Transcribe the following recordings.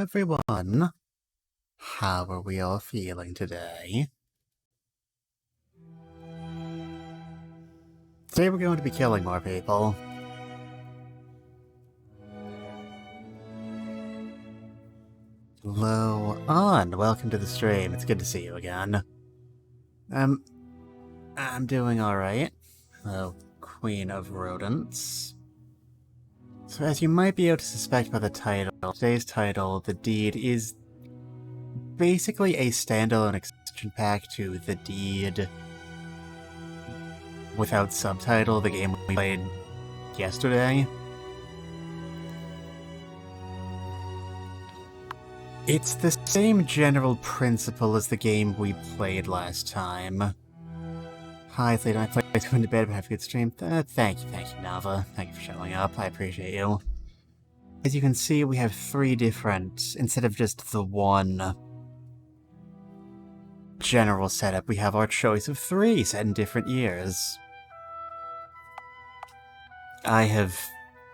everyone. How are we all feeling today? Today we're going to be killing more people. Hello, welcome to the stream. It's good to see you again. I'm doing alright. Hello, Queen of Rodents. So as you might be able to suspect by the title, today's title, The Deed, is basically a standalone expansion pack to The Deed without subtitle, the game we played yesterday. It's the same general principle as the game we played last time. Hi, it's late night, please go into bed, but have a good stream. Thank you, Nava. Thank you for showing up, I appreciate you. As you can see, we have 3 different, instead of just the one general setup, we have our choice of 3 set in different years. I have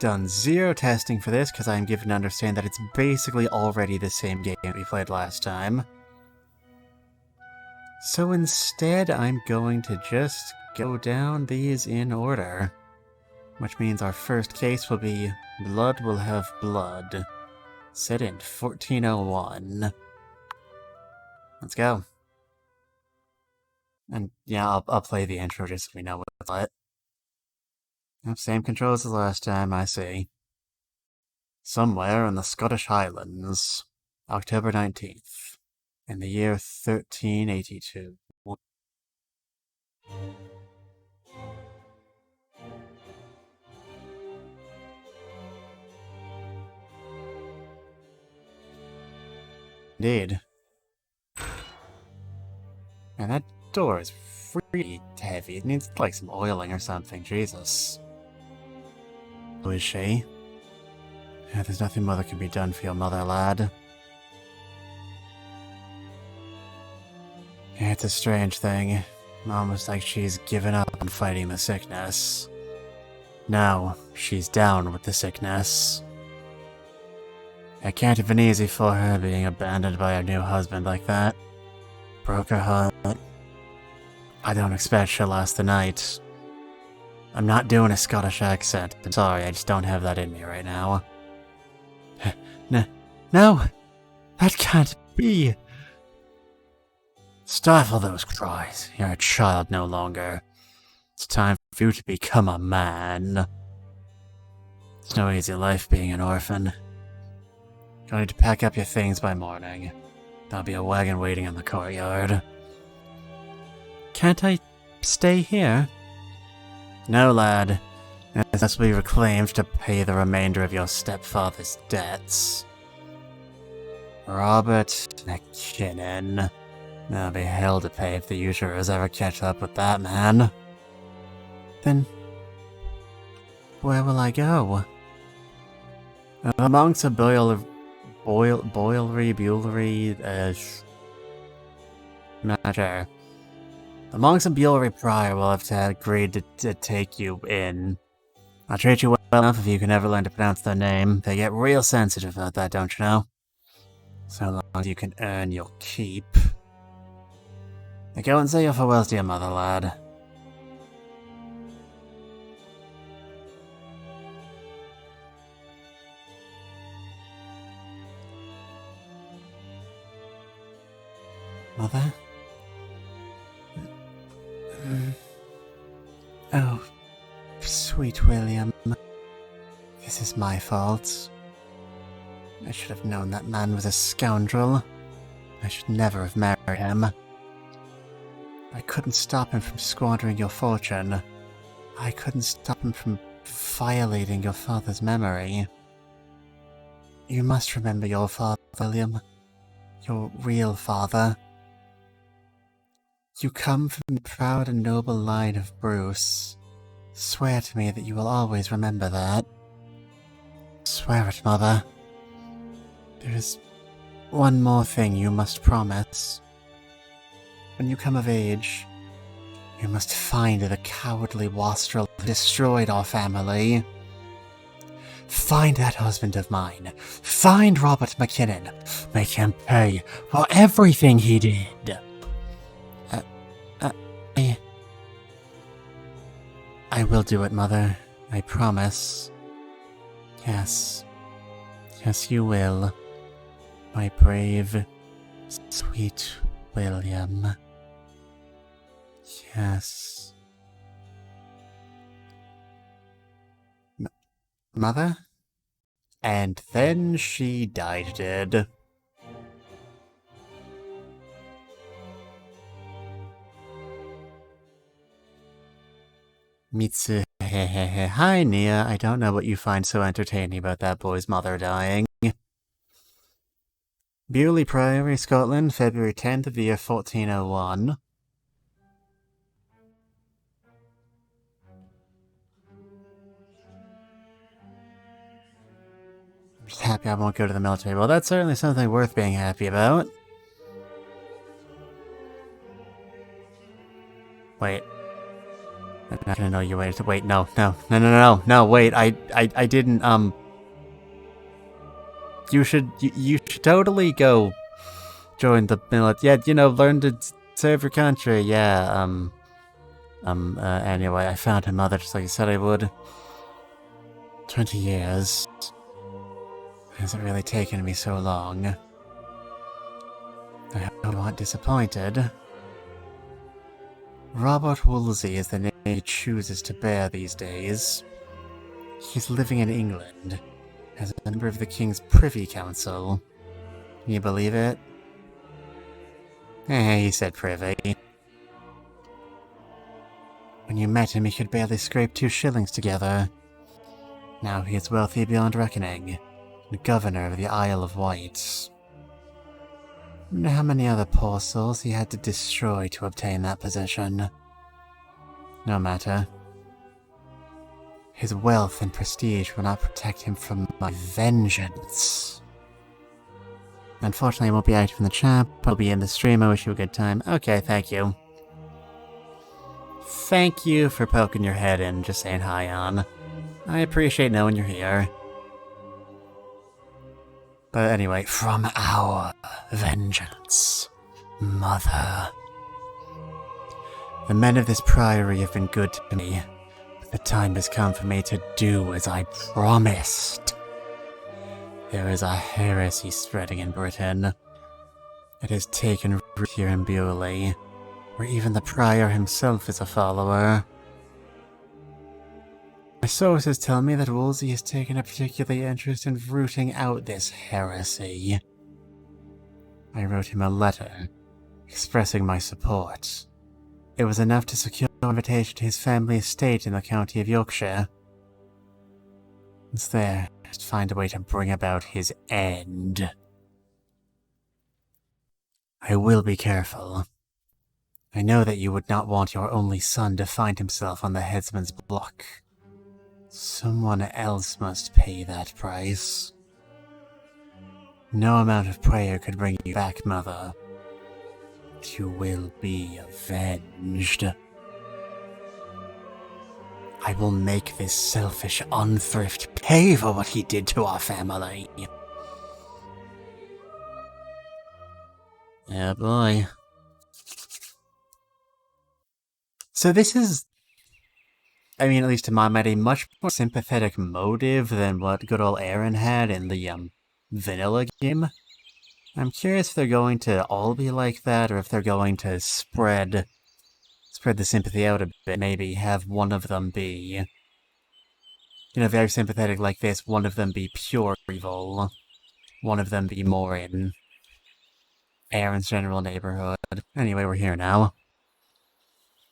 done 0 testing for this because I am given to understand that it's basically already the same game we played last time. So instead, I'm going to just go down these in order. Which means our first case will be Blood Will Have Blood, set in 1401. Let's go. And yeah, I'll play the intro just so we know what's what. Same controls as last time, I see. Somewhere in the Scottish Highlands, October 19th, in the year 1382. Indeed. And that door is really heavy. It needs like some oiling or something, Jesus. Who is she? Yeah, there's nothing more that can be done for your mother, lad. Yeah, it's a strange thing. Almost like she's given up on fighting the sickness. Now, she's down with the sickness. It can't have been easy for her being abandoned by her new husband like that. Broke her heart. I don't expect she'll last the night. I'm not doing a Scottish accent. I'm sorry, I just don't have that in me right now. No! That can't be! Stifle those cries. You're a child no longer. It's time for you to become a man. It's no easy life being an orphan. You'll need to pack up your things by morning. There'll be a wagon waiting in the courtyard. Can't I stay here? No, lad. This will be reclaimed to pay the remainder of your stepfather's debts. Robert McKinnon. There'll be hell to pay if the usurers ever catch up with that man. Then, where will I go? Amongst a builery, not sure. The monks and Bulery Prior will have to agree to take you in. I'll treat you well enough if you can ever learn to pronounce their name. They get real sensitive about that, don't you know? So long as you can earn your keep. Now go and say your farewells to your mother, lad. Mother? Oh, sweet William. This is my fault. I should have known that man was a scoundrel. I should never have married him. I couldn't stop him from squandering your fortune. I couldn't stop him from violating your father's memory. You must remember your father, William. Your real father. You come from the proud and noble line of Bruce. Swear to me that you will always remember that. Swear it, Mother. There is one more thing you must promise. When you come of age, you must find the cowardly wastrel who destroyed our family. Find that husband of mine. Find Robert McKinnon. Make him pay for everything he did. I will do it, Mother. I promise. Yes. Yes, you will. My brave, sweet William. Yes. Mother? And then she died dead. Mitsu, hehehe. Hi, Nia. I don't know what you find so entertaining about that boy's mother dying. Bewley Priory, Scotland, February 10th of the year 1401. I'm just happy I won't go to the military. Well, that's certainly something worth being happy about. Wait. I'm not gonna know you waited to wait. No, wait. I didn't, You should totally go join the military. Yeah, learn to serve your country. Yeah, anyway, I found her mother just like you said I would. 20 years. It hasn't really taken me so long. I hope you aren't disappointed. Robert Woolsey is the name he chooses to bear these days. He's living in England, as a member of the King's Privy Council. Can you believe it? He said privy. When you met him, he could barely scrape 2 shillings together. Now he is wealthy beyond reckoning, and governor of the Isle of Wight. Wonder how many other poor souls he had to destroy to obtain that position. No matter. His wealth and prestige will not protect him from my vengeance. Unfortunately, I won't be active in the chat, but I'll be in the stream. I wish you a good time. Okay, thank you. Thank you for poking your head in, just saying hi on. I appreciate knowing you're here. But anyway, from our vengeance, Mother. The men of this priory have been good to me, but the time has come for me to do as I promised. There is a heresy spreading in Britain. It has taken root here in Bewley, where even the prior himself is a follower. My sources tell me that Wolsey has taken a particular interest in rooting out this heresy. I wrote him a letter, expressing my support. It was enough to secure an invitation to his family estate in the county of Yorkshire. It's there, just find a way to bring about his end. I will be careful. I know that you would not want your only son to find himself on the headsman's block. Someone else must pay that price. No amount of prayer could bring you back, Mother. But you will be avenged. I will make this selfish unthrift pay for what he did to our family. Yeah, boy. So this is, I mean, at least to my mind, a much more sympathetic motive than what good old Aaron had in the, vanilla game. I'm curious if they're going to all be like that, or if they're going to spread the sympathy out a bit, maybe have one of them be, very sympathetic like this, one of them be pure evil, one of them be more in Aaron's general neighborhood. Anyway, we're here now.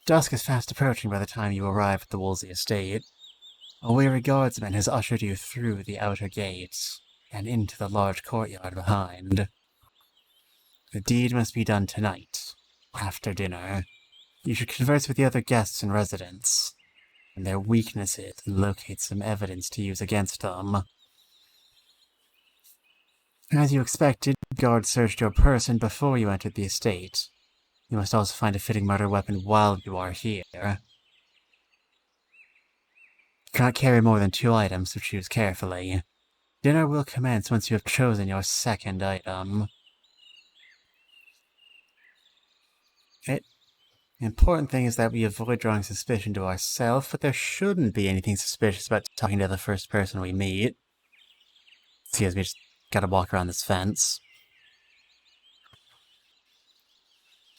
Dusk is fast approaching by the time you arrive at the Wolsey estate. A weary guardsman has ushered you through the outer gates, and into the large courtyard behind. The deed must be done tonight, after dinner. You should converse with the other guests and residents, and their weaknesses, and locate some evidence to use against them. As you expected, guards searched your person before you entered the estate. You must also find a fitting murder weapon while you are here. You cannot carry more than 2 items, so choose carefully. Dinner will commence once you have chosen your second item. The important thing is that we avoid drawing suspicion to ourselves, but there shouldn't be anything suspicious about talking to the first person we meet. Excuse me, just gotta walk around this fence.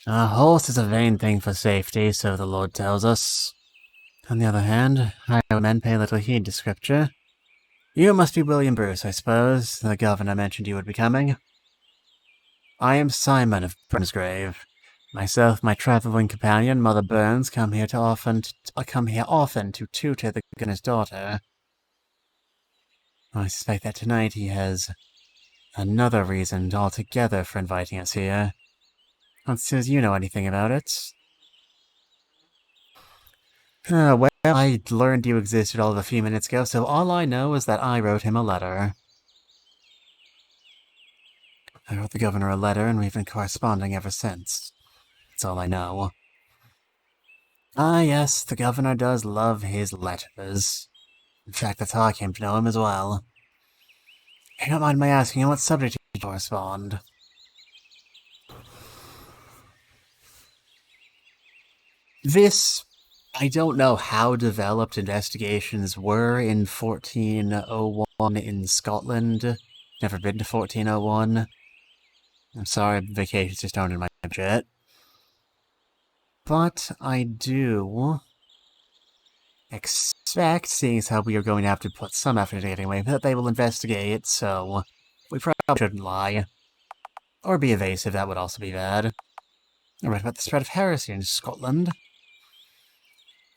A horse is a vain thing for safety, so the Lord tells us. On the other hand, highwaymen pay little heed to scripture. You must be William Bruce, I suppose. The governor mentioned you would be coming. I am Simon of Burnsgrave. Myself, my traveling companion, Mother Burns, come here often to tutor the governor's daughter. I suspect that tonight he has another reason altogether for inviting us here. Not as you know anything about it. Well, I learned you existed all of a few minutes ago, so all I know is that I wrote him a letter. I wrote the governor a letter, and we've been corresponding ever since. That's all I know. Ah, yes, the governor does love his letters. In fact, that's how I came to know him as well. If you don't mind my asking, on what subject you correspond? I don't know how developed investigations were in 1401 in Scotland. Never been to 1401. I'm sorry, vacations just aren't in my budget. But I do expect, seeing as how we are going to have to put some effort into getting away, that they will investigate, so we probably shouldn't lie. Or be evasive, that would also be bad. I read about the spread of heresy in Scotland.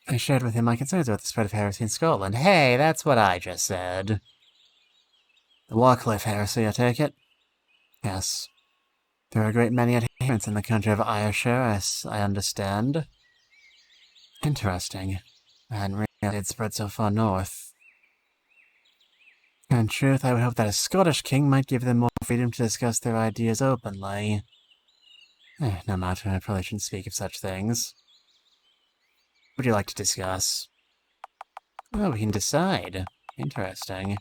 I shared with him my concerns about the spread of heresy in Scotland. Hey, that's what I just said. The Warcliffe heresy, I take it? Yes. There are a great many adherents in the country of Ayrshire, as I understand. Interesting. I hadn't realized it spread so far north. In truth, I would hope that a Scottish king might give them more freedom to discuss their ideas openly. No matter, I probably shouldn't speak of such things. What would you like to discuss? Oh, we can decide. Interesting.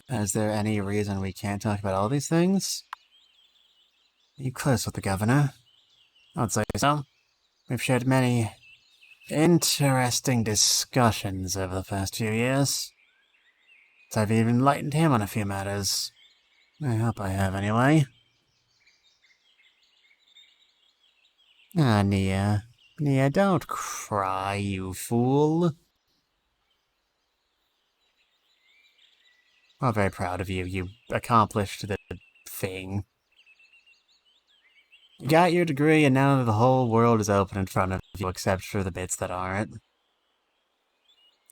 Is there any reason we can't talk about all these things? Are you close with the governor? I would say so. We've shared many interesting discussions over the past few years. So I've even enlightened him on a few matters. I hope I have, anyway. Ah, Nia. Nia, don't cry, you fool. I'm very proud of you. You accomplished the thing. You got your degree, and now the whole world is open in front of you, except for the bits that aren't.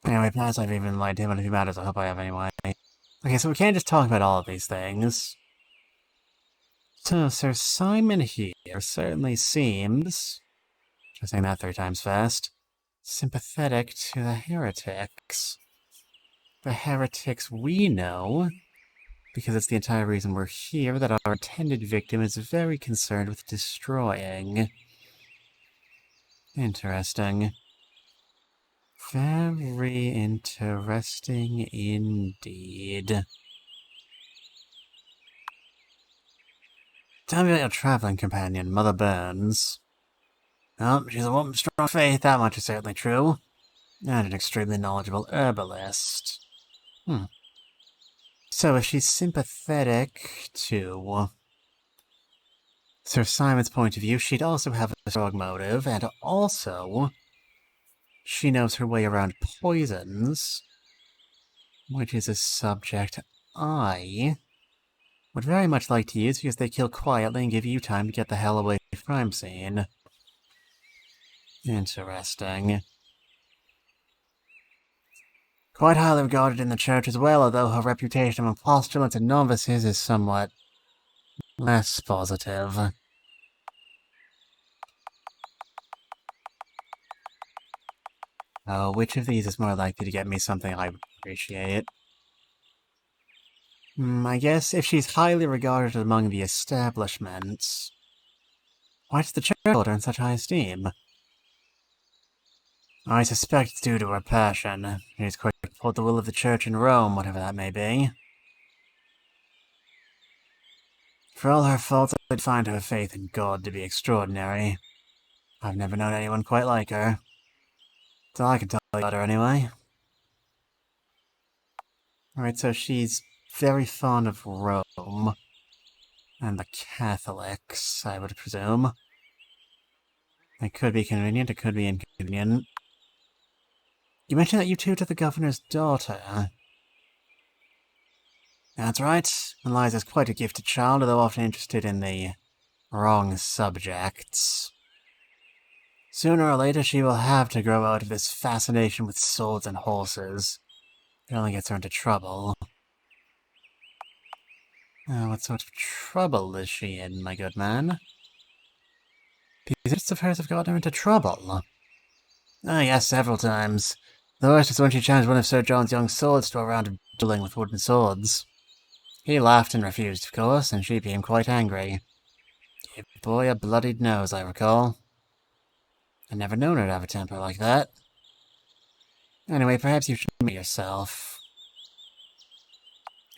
Anyway, plus I've even lied to him on a few matters. I hope I have anyway. Okay, so we can't just talk about all of these things. So, Sir Simon here certainly seems, just saying that 3 times fast, sympathetic to the heretics. The heretics we know, because it's the entire reason we're here, that our intended victim is very concerned with destroying. Interesting. Very interesting indeed. Tell me about your traveling companion, Mother Burns. Oh, she's a woman of strong faith, that much is certainly true. And an extremely knowledgeable herbalist. So if she's sympathetic to Sir Simon's point of view, she'd also have a strong motive, and also she knows her way around poisons, which is a subject I would very much like to use because they kill quietly and give you time to get the hell away from the crime scene. Interesting. Quite highly regarded in the church as well, although her reputation among postulants and novices is somewhat less positive. Oh, which of these is more likely to get me something I would appreciate? I guess if she's highly regarded among the establishments, why does the church hold her in such high esteem? I suspect it's due to her passion. She's quick to uphold the will of the Church in Rome, whatever that may be. For all her faults, I'd find her faith in God to be extraordinary. I've never known anyone quite like her. That's all I can tell you about her, anyway. Alright, so she's very fond of Rome. And the Catholics, I would presume. It could be convenient, it could be inconvenient. You mentioned that you tutored the governor's daughter. That's right. Eliza's quite a gifted child, although often interested in the wrong subjects. Sooner or later, she will have to grow out of this fascination with swords and horses. It only gets her into trouble. What sort of trouble is she in, my good man? These interests of hers have gotten her into trouble. Ah, yes, several times. The worst is when she challenged one of Sir John's young swords to a round of dueling with wooden swords. He laughed and refused, of course, and she became quite angry. Gave the boy a bloodied nose, I recall. I'd never known her to have a temper like that. Anyway, perhaps you should meet yourself.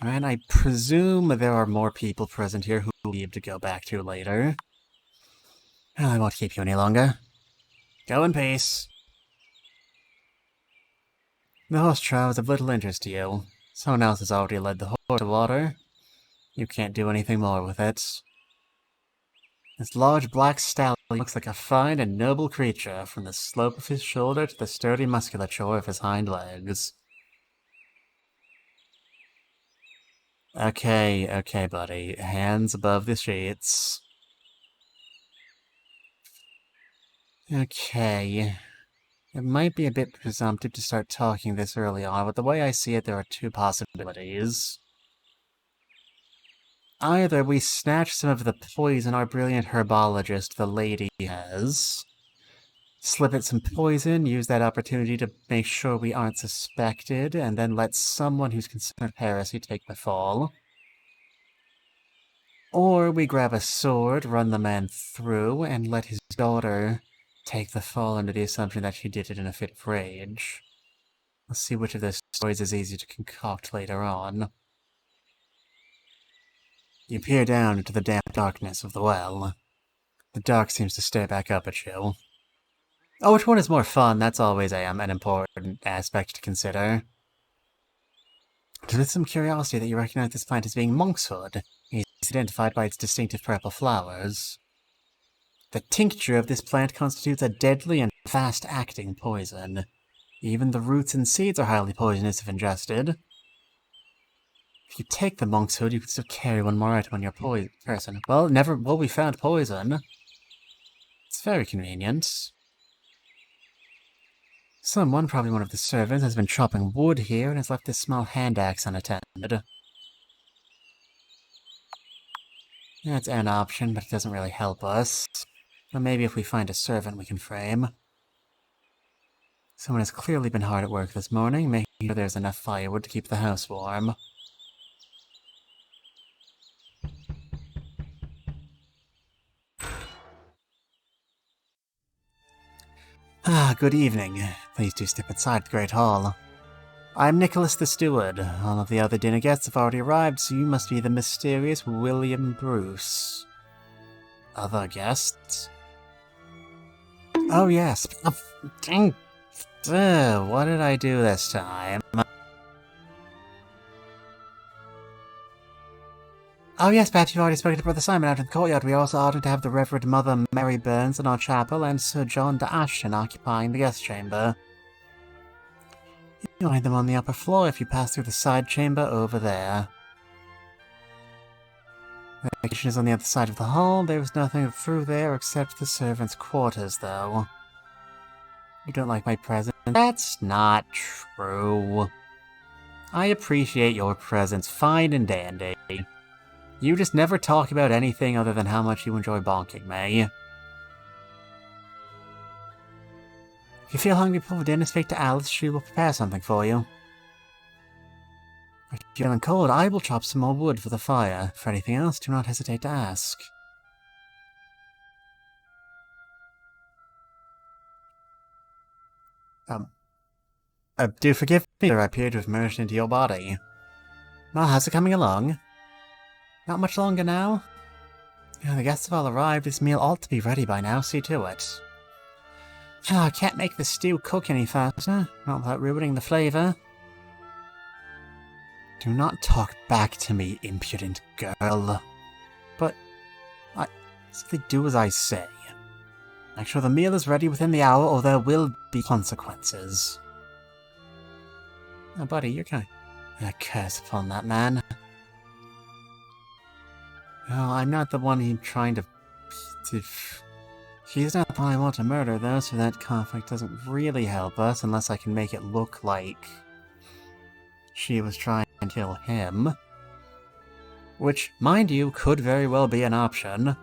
And I presume there are more people present here who will leave to go back to later. I won't keep you any longer. Go in peace. The horse trial is of little interest to you. Someone else has already led the horse to water. You can't do anything more with it. This large black stallion looks like a fine and noble creature, from the slope of his shoulder to the sturdy musculature of his hind legs. Okay, buddy. Hands above the sheets. Okay. It might be a bit presumptive to start talking this early on, but the way I see it, there are two possibilities. Either we snatch some of the poison our brilliant herbologist, the lady, has, slip it some poison, use that opportunity to make sure we aren't suspected, and then let someone who's concerned with heresy take the fall. Or we grab a sword, run the man through, and let his daughter take the fall under the assumption that she did it in a fit of rage. Let's see which of those stories is easy to concoct later on. You peer down into the damp darkness of the well. The dark seems to stare back up at you. Oh, which one is more fun? That's always an important aspect to consider. It is with some curiosity that you recognize this plant as being monkshood. It's identified by its distinctive purple flowers. The tincture of this plant constitutes a deadly and fast-acting poison. Even the roots and seeds are highly poisonous if ingested. If you take the monkshood, you can still carry one more item on your person. Well, we found poison. It's very convenient. Someone, probably one of the servants, has been chopping wood here and has left this small hand axe unattended. That's an option, but it doesn't really help us. But maybe if we find a servant we can frame. Someone has clearly been hard at work this morning, making sure there's enough firewood to keep the house warm. Good evening. Please do step inside the Great Hall. I'm Nicholas the Steward. All of the other dinner guests have already arrived, so you must be the mysterious William Bruce. Other guests? Oh yes. Dang. What did I do this time? Oh yes, perhaps you've already spoken to Brother Simon out in the courtyard. We are also honoured to have the Reverend Mother Mary Burns in our chapel, and Sir John de Ashton occupying the guest chamber. You'll find them on the upper floor if you pass through the side chamber over there. The kitchen is on the other side of the hall. There is nothing through there except the servants' quarters, though. You don't like my presence? That's not true. I appreciate your presence, fine and dandy. You just never talk about anything other than how much you enjoy bonking me. If you feel hungry before dinner, speak to Alice. She will prepare something for you. If you're feeling cold, I will chop some more wood for the fire. For anything else, do not hesitate to ask. Do forgive me, sir, I appear to have merged into your body. Well, how's it coming along? Not much longer now? Yeah, the guests have all arrived. This meal ought to be ready by now. See to it. Oh, I can't make the stew cook any faster, not without ruining the flavour. Do not talk back to me, impudent girl. But I simply do as I say. Make sure the meal is ready within the hour, or there will be consequences. Oh, buddy, you're kind of... A curse upon that man. Oh, I'm not the one he's trying to... She's not the one I want to murder, though, so that conflict doesn't really help us, unless I can make it look like she was trying to kill him. Which, mind you, could very well be an option.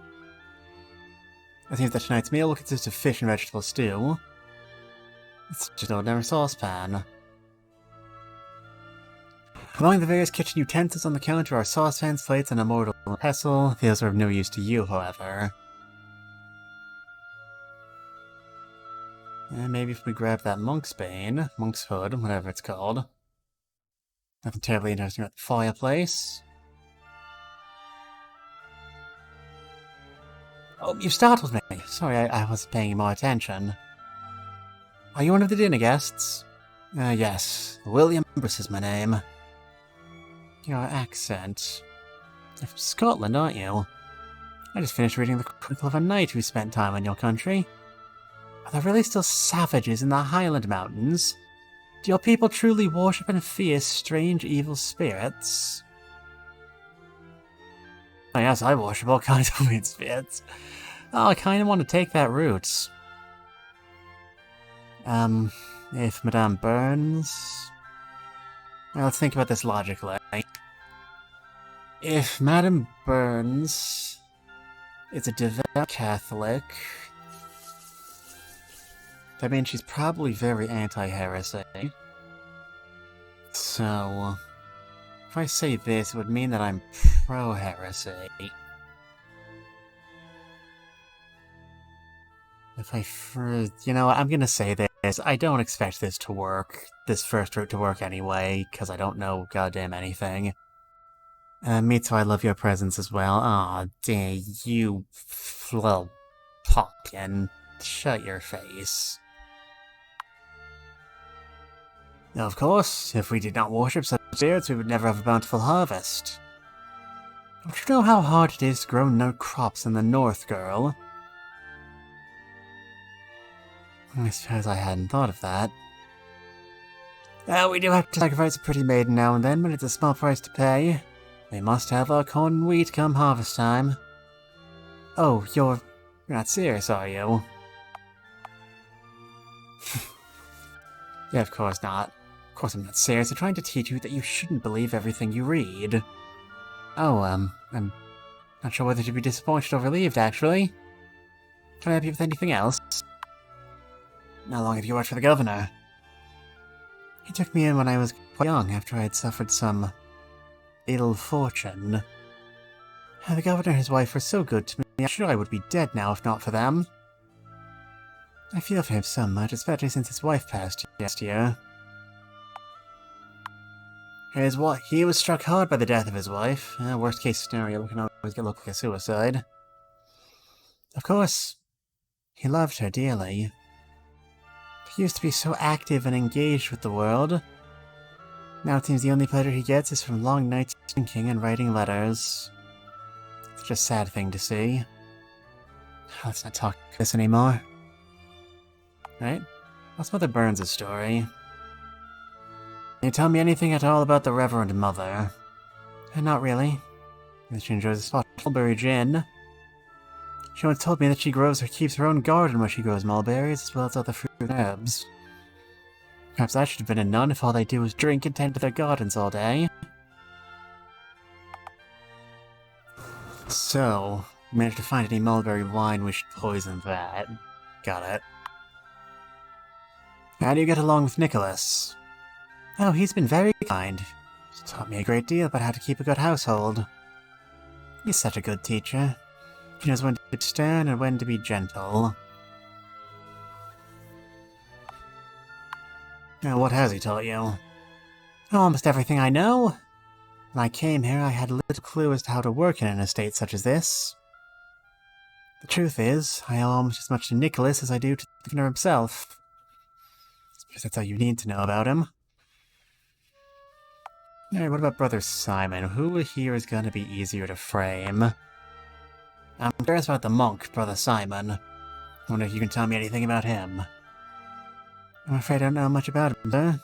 I think that tonight's meal will consist of fish and vegetable stew. It's just an ordinary saucepan. Among the various kitchen utensils on the counter are saucepans, plates, and a mortar and pestle. These are of no use to you, however. And maybe if we grab that monk's bane, monk's hood, whatever it's called. Nothing terribly interesting about the fireplace. Oh, you startled me. Sorry, I wasn't paying more attention. Are you one of the dinner guests? Yes. William Bruce is my name. Your accent. You're from Scotland, aren't you? I just finished reading the Chronicle of a Knight who spent time in your country. Are there really still savages in the Highland Mountains? Do your people truly worship and fear strange evil spirits? Oh yes, I worship all kinds of weird spirits. Oh, I kind of want to take that route. If Madame Burns... Well, let's think about this logically. If Madame Burns is a devout Catholic, that means she's probably very anti-heresy. So, if I say this, it would mean that I'm pro-heresy. You know what, I'm gonna say this. I don't expect this to work, this first route to work anyway, because I don't know goddamn anything. Me too, I love your presence as well. Aw, dang, you little pumpkin. Shut your face. Of course, if we did not worship such spirits, we would never have a bountiful harvest. Don't you know how hard it is to grow no crops in the north, girl? I suppose I hadn't thought of that. We do have to sacrifice a pretty maiden now and then, but it's a small price to pay. We must have our corn and wheat come harvest time. Oh, you're not serious, are you? Yeah, of course not. Of course I'm not serious. I'm trying to teach you that you shouldn't believe everything you read. Oh, I'm not sure whether to be disappointed or relieved, actually. Can I help you with anything else? How long have you worked for the governor? He took me in when I was quite young, after I had suffered some ill fortune. The governor and his wife were so good to me, I'm sure I would be dead now if not for them. I feel for him so much, especially since his wife passed last year. He was struck hard by the death of his wife. Worst case scenario, we can always look like a suicide. Of course, he loved her dearly. He used to be so active and engaged with the world. Now it seems the only pleasure he gets is from long nights thinking and writing letters. Such a sad thing to see. Let's not talk about this anymore. Right? What's Mother Burns' story? Can you tell me anything at all about the Reverend Mother? Not really. She enjoys a spot of mulberry gin. She once told me that she keeps her own garden where she grows mulberries, as well as other fruit and herbs. Perhaps I should have been a nun if all they do is drink and tend to their gardens all day. So, managed to find any mulberry wine, we should poison that. Got it. How do you get along with Nicholas? Oh, he's been very kind. He's taught me a great deal about how to keep a good household. He's such a good teacher. He knows when to be stern and when to be gentle. Now, what has he taught you? Almost everything I know. When I came here, I had little clue as to how to work in an estate such as this. The truth is, I owe almost as much to Nicholas as I do to the governor himself. I suppose that's all you need to know about him. Alright, what about Brother Simon? Who here is going to be easier to frame? I'm curious about the monk, Brother Simon. I wonder if you can tell me anything about him. I'm afraid I don't know much about him, sir.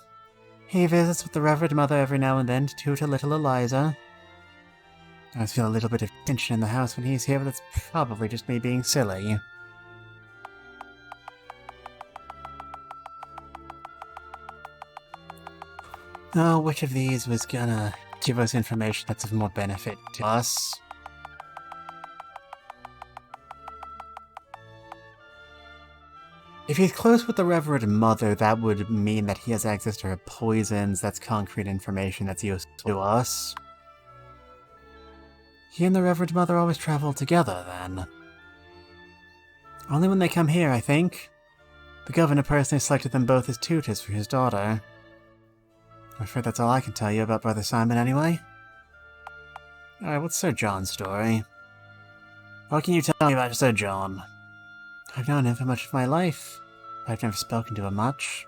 He visits with the Reverend Mother every now and then to tutor little Eliza. I always feel a little bit of tension in the house when he's here, but that's probably just me being silly. Oh, which of these was gonna give us information that's of more benefit to us? If he's close with the Reverend Mother, that would mean that he has access to her poisons. That's concrete information that's useful to us. He and the Reverend Mother always travel together, then. Only when they come here, I think. The governor personally selected them both as tutors for his daughter. I'm afraid that's all I can tell you about Brother Simon, anyway. Alright, what's Sir John's story? What can you tell me about Sir John? I've known him for much of my life, but I've never spoken to him much.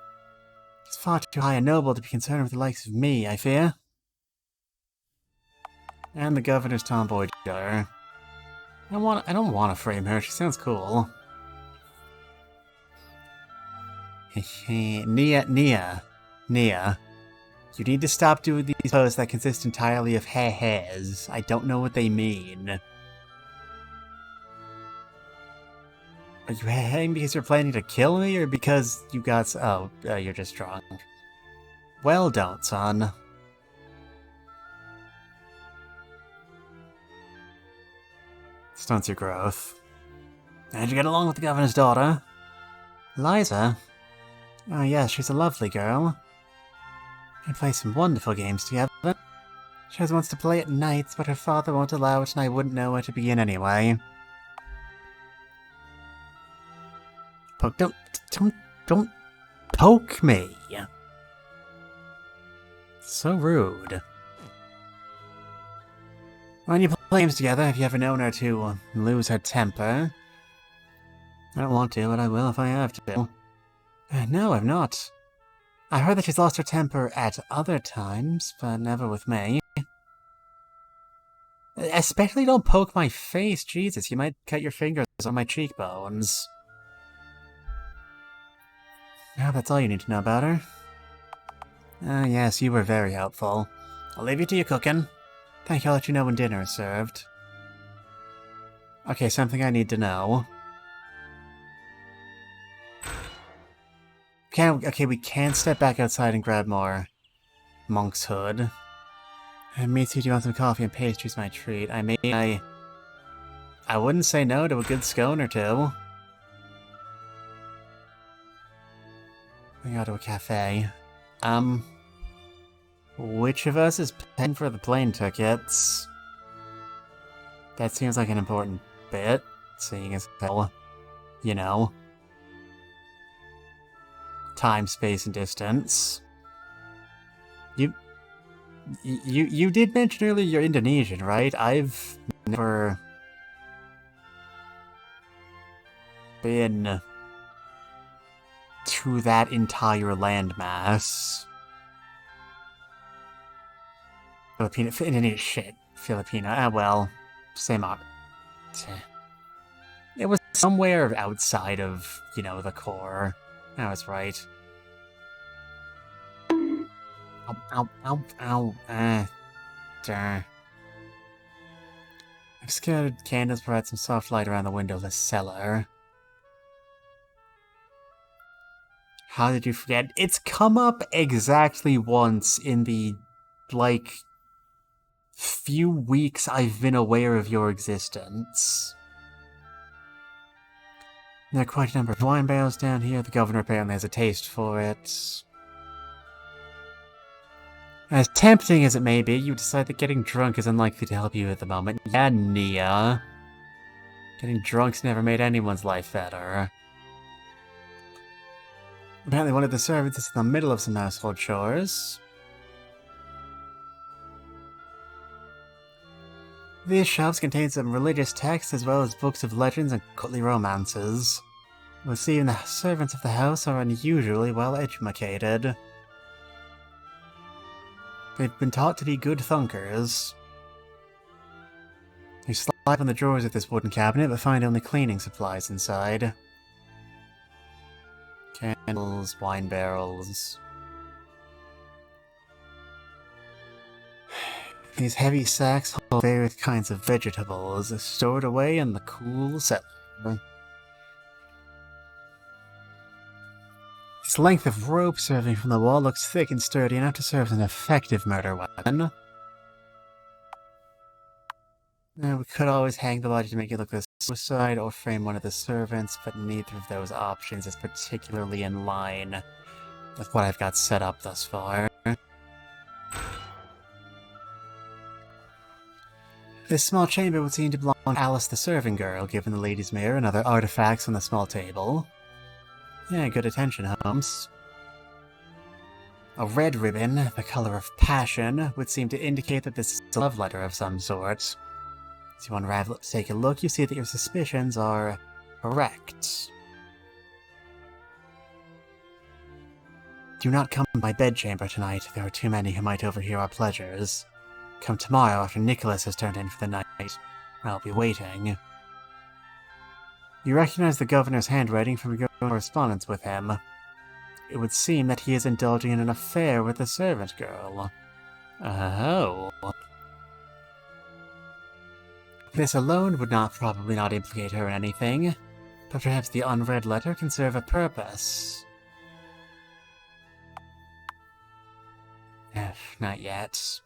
He's far too high and noble to be concerned with the likes of me, I fear. And the governor's tomboy daughter. I don't want to frame her, she sounds cool. Nia. You need to stop doing these posts that consist entirely of heh-hehs. I don't know what they mean. Are you heh-hehing because you're planning to kill me, or because you got you're just drunk? Well, don't, son. Stunts your growth. How'd you get along with the governor's daughter? Liza? Oh yes, she's a lovely girl. We play some wonderful games together. She always wants to play at nights, but her father won't allow it and I wouldn't know where to begin anyway. Don't poke me! So rude. When you play games together, have you ever known her to lose her temper? I don't want to, but I will if I have to. No, I've not. I heard that she's lost her temper at other times, but never with me. Especially don't poke my face, Jesus, you might cut your fingers on my cheekbones. Oh, that's all you need to know about her. Ah, yes, you were very helpful. I'll leave you to your cooking. Thank you, I'll let you know when dinner is served. Okay, something I need to know. Okay, we can step back outside and grab more monk's hood. Me too, do you want some coffee and pastries, my treat? I wouldn't say no to a good scone or two. We go to a cafe. Which of us is paying for the plane tickets? That seems like an important bit, seeing as how, you know, time, space, and distance. You did mention earlier you're Indonesian, right? I've never been to that entire landmass. Filipino. Ah, well, same op. It was somewhere outside of, you know, the core. I was right. Ow. I've scattered candles to provide some soft light around the windowless cellar. How did you forget? It's come up exactly once in the, like, few weeks I've been aware of your existence. There are quite a number of wine barrels down here. The governor apparently has a taste for it. As tempting as it may be, you decide that getting drunk is unlikely to help you at the moment. Yeah, Nia. Getting drunk's never made anyone's life better. Apparently one of the servants is in the middle of some household chores. These shelves contain some religious texts as well as books of legends and courtly romances. It would seem the servants of the house are unusually well educated. They've been taught to be good thunkers. You slide on the drawers of this wooden cabinet but find only cleaning supplies inside. Candles, wine barrels. These heavy sacks hold various kinds of vegetables stored away in the cool cellar. This length of rope serving from the wall looks thick and sturdy enough to serve as an effective murder weapon. Now, we could always hang the body to make it look like a suicide or frame one of the servants, but neither of those options is particularly in line with what I've got set up thus far. This small chamber would seem to belong to Alice the serving girl, given the lady's mirror and other artifacts on the small table. Yeah, good attention, Holmes. A red ribbon, the color of passion, would seem to indicate that this is a love letter of some sort. As you unravel it to take a look, you see that your suspicions are correct. Do not come to my bedchamber tonight. There are too many who might overhear our pleasures. Come tomorrow after Nicholas has turned in for the night. I'll be waiting. You recognize the governor's handwriting from your correspondence with him. It would seem that he is indulging in an affair with the servant girl. Oh. This alone would probably not implicate her in anything, but perhaps the unread letter can serve a purpose. Not yet.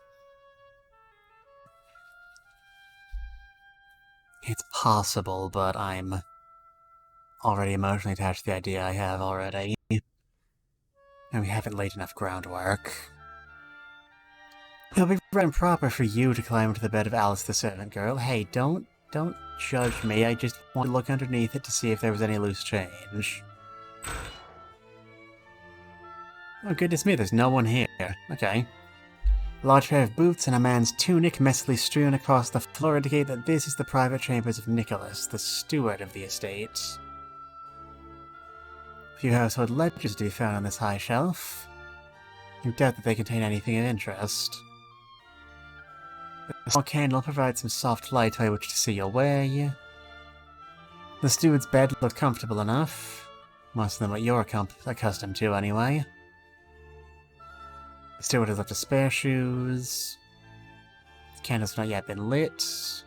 It's possible, but I'm already emotionally attached to the idea I have already. And we haven't laid enough groundwork. It'll be right and proper for you to climb into the bed of Alice the servant girl. Hey, don't judge me. I just want to look underneath it to see if there was any loose change. Oh, goodness me, there's no one here. Okay. A large pair of boots and a man's tunic messily strewn across the floor indicate that this is the private chambers of Nicholas, the steward of the estate. A few household ledgers to be found on this high shelf. You doubt that they contain anything of interest. A small candle provides some soft light by which to see your way. The steward's bed looked comfortable enough. More than what you're accustomed to, anyway. The steward has left a spare shoes. The candle's not yet been lit.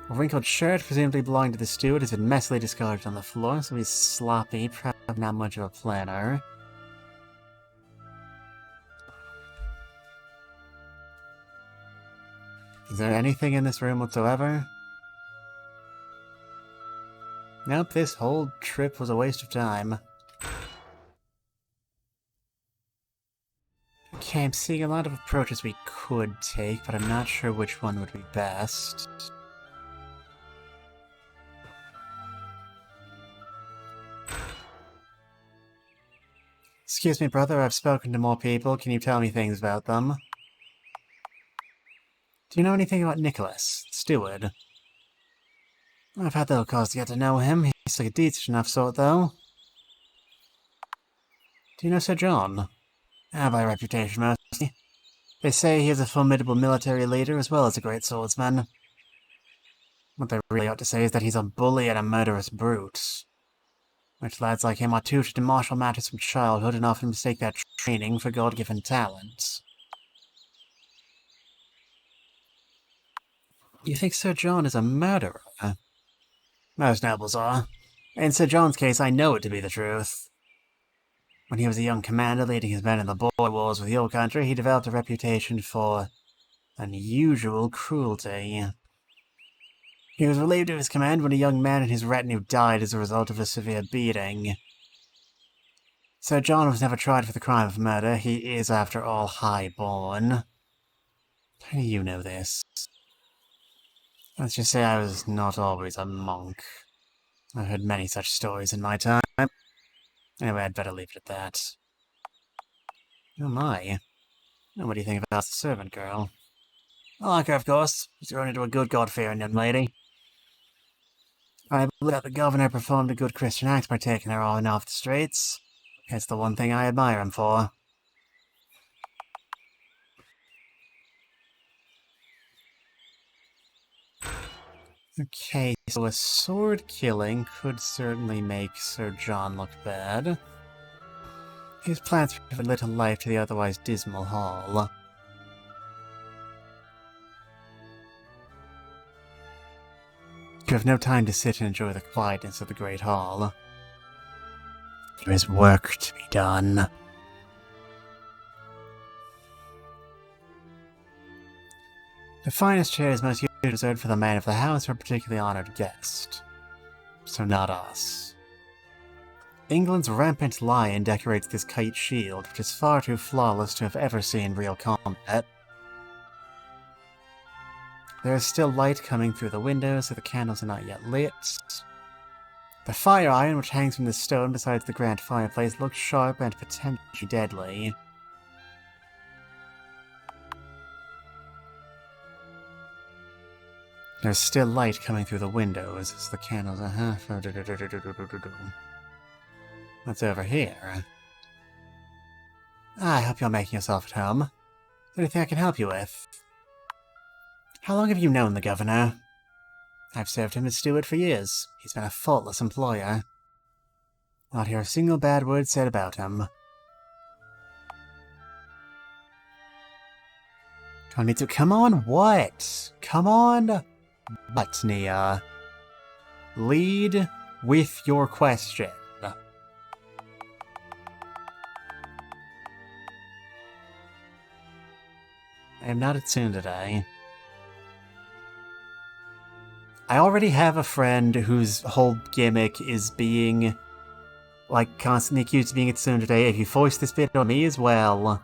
A wrinkled shirt, presumably belonging to the steward, has been messily discarded on the floor, so he's sloppy, probably not much of a planner. Is there anything in this room whatsoever? Nope, this whole trip was a waste of time. Okay, I'm seeing a lot of approaches we could take, but I'm not sure which one would be best. Excuse me, brother, I've spoken to more people. Can you tell me things about them? Do you know anything about Nicholas, the steward? I've had little cause to get to know him. He's like a decent enough sort, though. Do you know Sir John? By reputation, mostly. They say he is a formidable military leader as well as a great swordsman. What they really ought to say is that he's a bully and a murderous brute. Which lads like him are tutored in martial matters from childhood and often mistake their training for God-given talent. You think Sir John is a murderer? Most nobles are. In Sir John's case, I know it to be the truth. When he was a young commander leading his men in the boer wars with your country, he developed a reputation for unusual cruelty. He was relieved of his command when a young man and his retinue died as a result of a severe beating. Sir John was never tried for the crime of murder. He is, after all, high-born. How do you know this? Let's just say I was not always a monk. I've heard many such stories in my time. Anyway, I'd better leave it at that. Oh my. Now what do you think about the servant girl? I like her, of course. She's grown into a good God-fearing young lady. I believe that the governor performed a good Christian act by taking her on off the streets. It's the one thing I admire him for. Okay, so a sword killing could certainly make Sir John look bad. His plans give little life to the otherwise dismal hall. You have no time to sit and enjoy the quietness of the Great Hall. There is work to be done. The finest chair is most usually reserved for the man of the house or a particularly honored guest. So not us. England's rampant lion decorates this kite shield, which is far too flawless to have ever seen real combat. There is still light coming through the windows, so the candles are not yet lit. The fire iron, which hangs from the stone beside the grand fireplace, looks sharp and potentially deadly. There's still light coming through the windows as the candles are half. What's over here? I hope you're making yourself at home. Is there anything I can help you with? How long have you known the governor? I've served him as steward for years. He's been a faultless employer. Not hear a single bad word said about him. Don't need to. Come on, what? Come on, what, Nia? Lead with your question. I am not at Soon today. I already have a friend whose whole gimmick is being, like, constantly accused of being at Soon today. If you force this bit on me as well,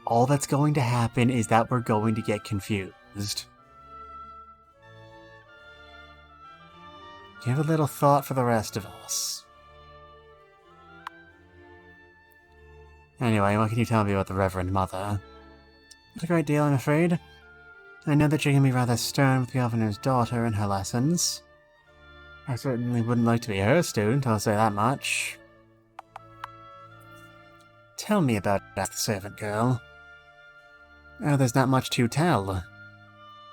all that's going to happen is that we're going to get confused. Give a little thought for the rest of us. Anyway, what can you tell me about the Reverend Mother? Not a great deal, I'm afraid. I know that she can be rather stern with the governor's daughter in her lessons. I certainly wouldn't like to be her student, I'll say that much. Tell me about that servant girl. Oh, there's not much to tell.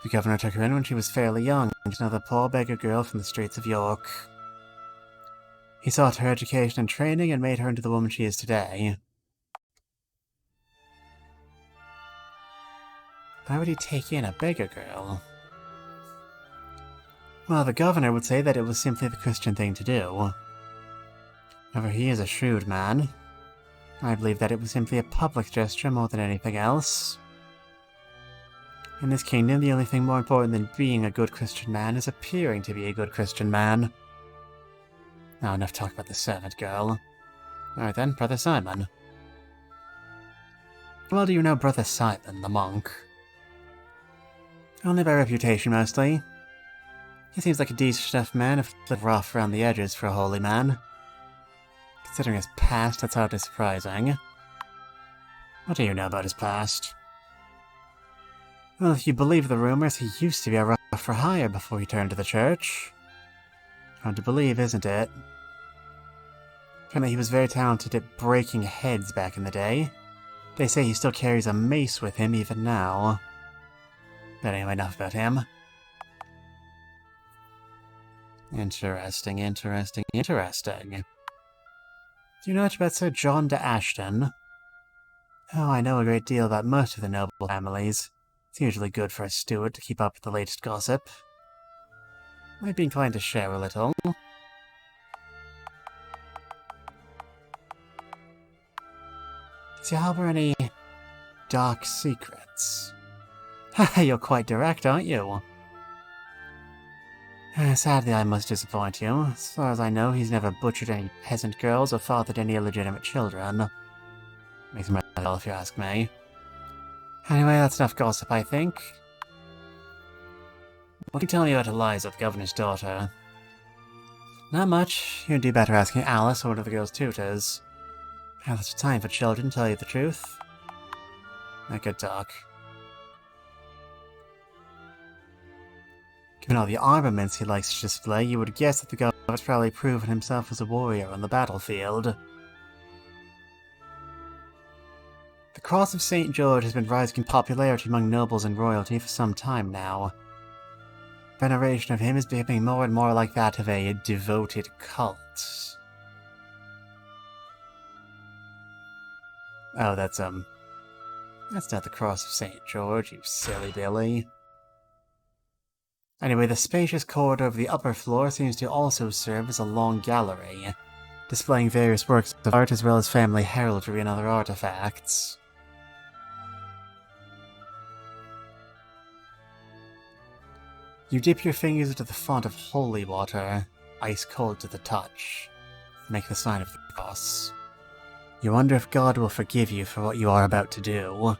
The governor took her in when she was fairly young, another poor beggar girl from the streets of York. He sought her education and training and made her into the woman she is today. Why would he take in a beggar girl? Well, the governor would say that it was simply the Christian thing to do. However, he is a shrewd man. I believe that it was simply a public gesture more than anything else. In this kingdom, the only thing more important than being a good Christian man is appearing to be a good Christian man. Now, enough talk about the servant girl. Alright then, Brother Simon. Well, do you know Brother Simon, the monk? Only by reputation, mostly. He seems like a decent enough man, if a little rough around the edges for a holy man. Considering his past, that's hardly surprising. What do you know about his past? Well, if you believe the rumors, he used to be a rough for hire before he turned to the church. Hard to believe, isn't it? Apparently he was very talented at breaking heads back in the day. They say he still carries a mace with him even now. But anyway, enough about him. Interesting. Do you know much about Sir John de Ashton? Oh, I know a great deal about most of the noble families. It's usually good for a steward to keep up with the latest gossip. Might be inclined to share a little. Does he harbor any dark secrets? You're quite direct, aren't you? Sadly, I must disappoint you. As far as I know, he's never butchered any peasant girls or fathered any illegitimate children. Makes me well, if you ask me. Anyway, that's enough gossip, I think. What can you tell me about Eliza, the governor's daughter? Not much. You'd do better asking Alice or one of the girls' tutors. I have time for children, to tell you the truth. A good talk. Given all the armaments he likes to display, you would guess that the god has probably proven himself as a warrior on the battlefield. The Cross of St. George has been rising in popularity among nobles and royalty for some time now. Veneration of him is becoming more and more like that of a devoted cult. Oh, that's not the Cross of St. George, you silly Billy. Anyway, the spacious corridor of the upper floor seems to also serve as a long gallery, displaying various works of art as well as family heraldry and other artifacts. You dip your fingers into the font of holy water, ice cold to the touch. Make the sign of the cross. You wonder if God will forgive you for what you are about to do.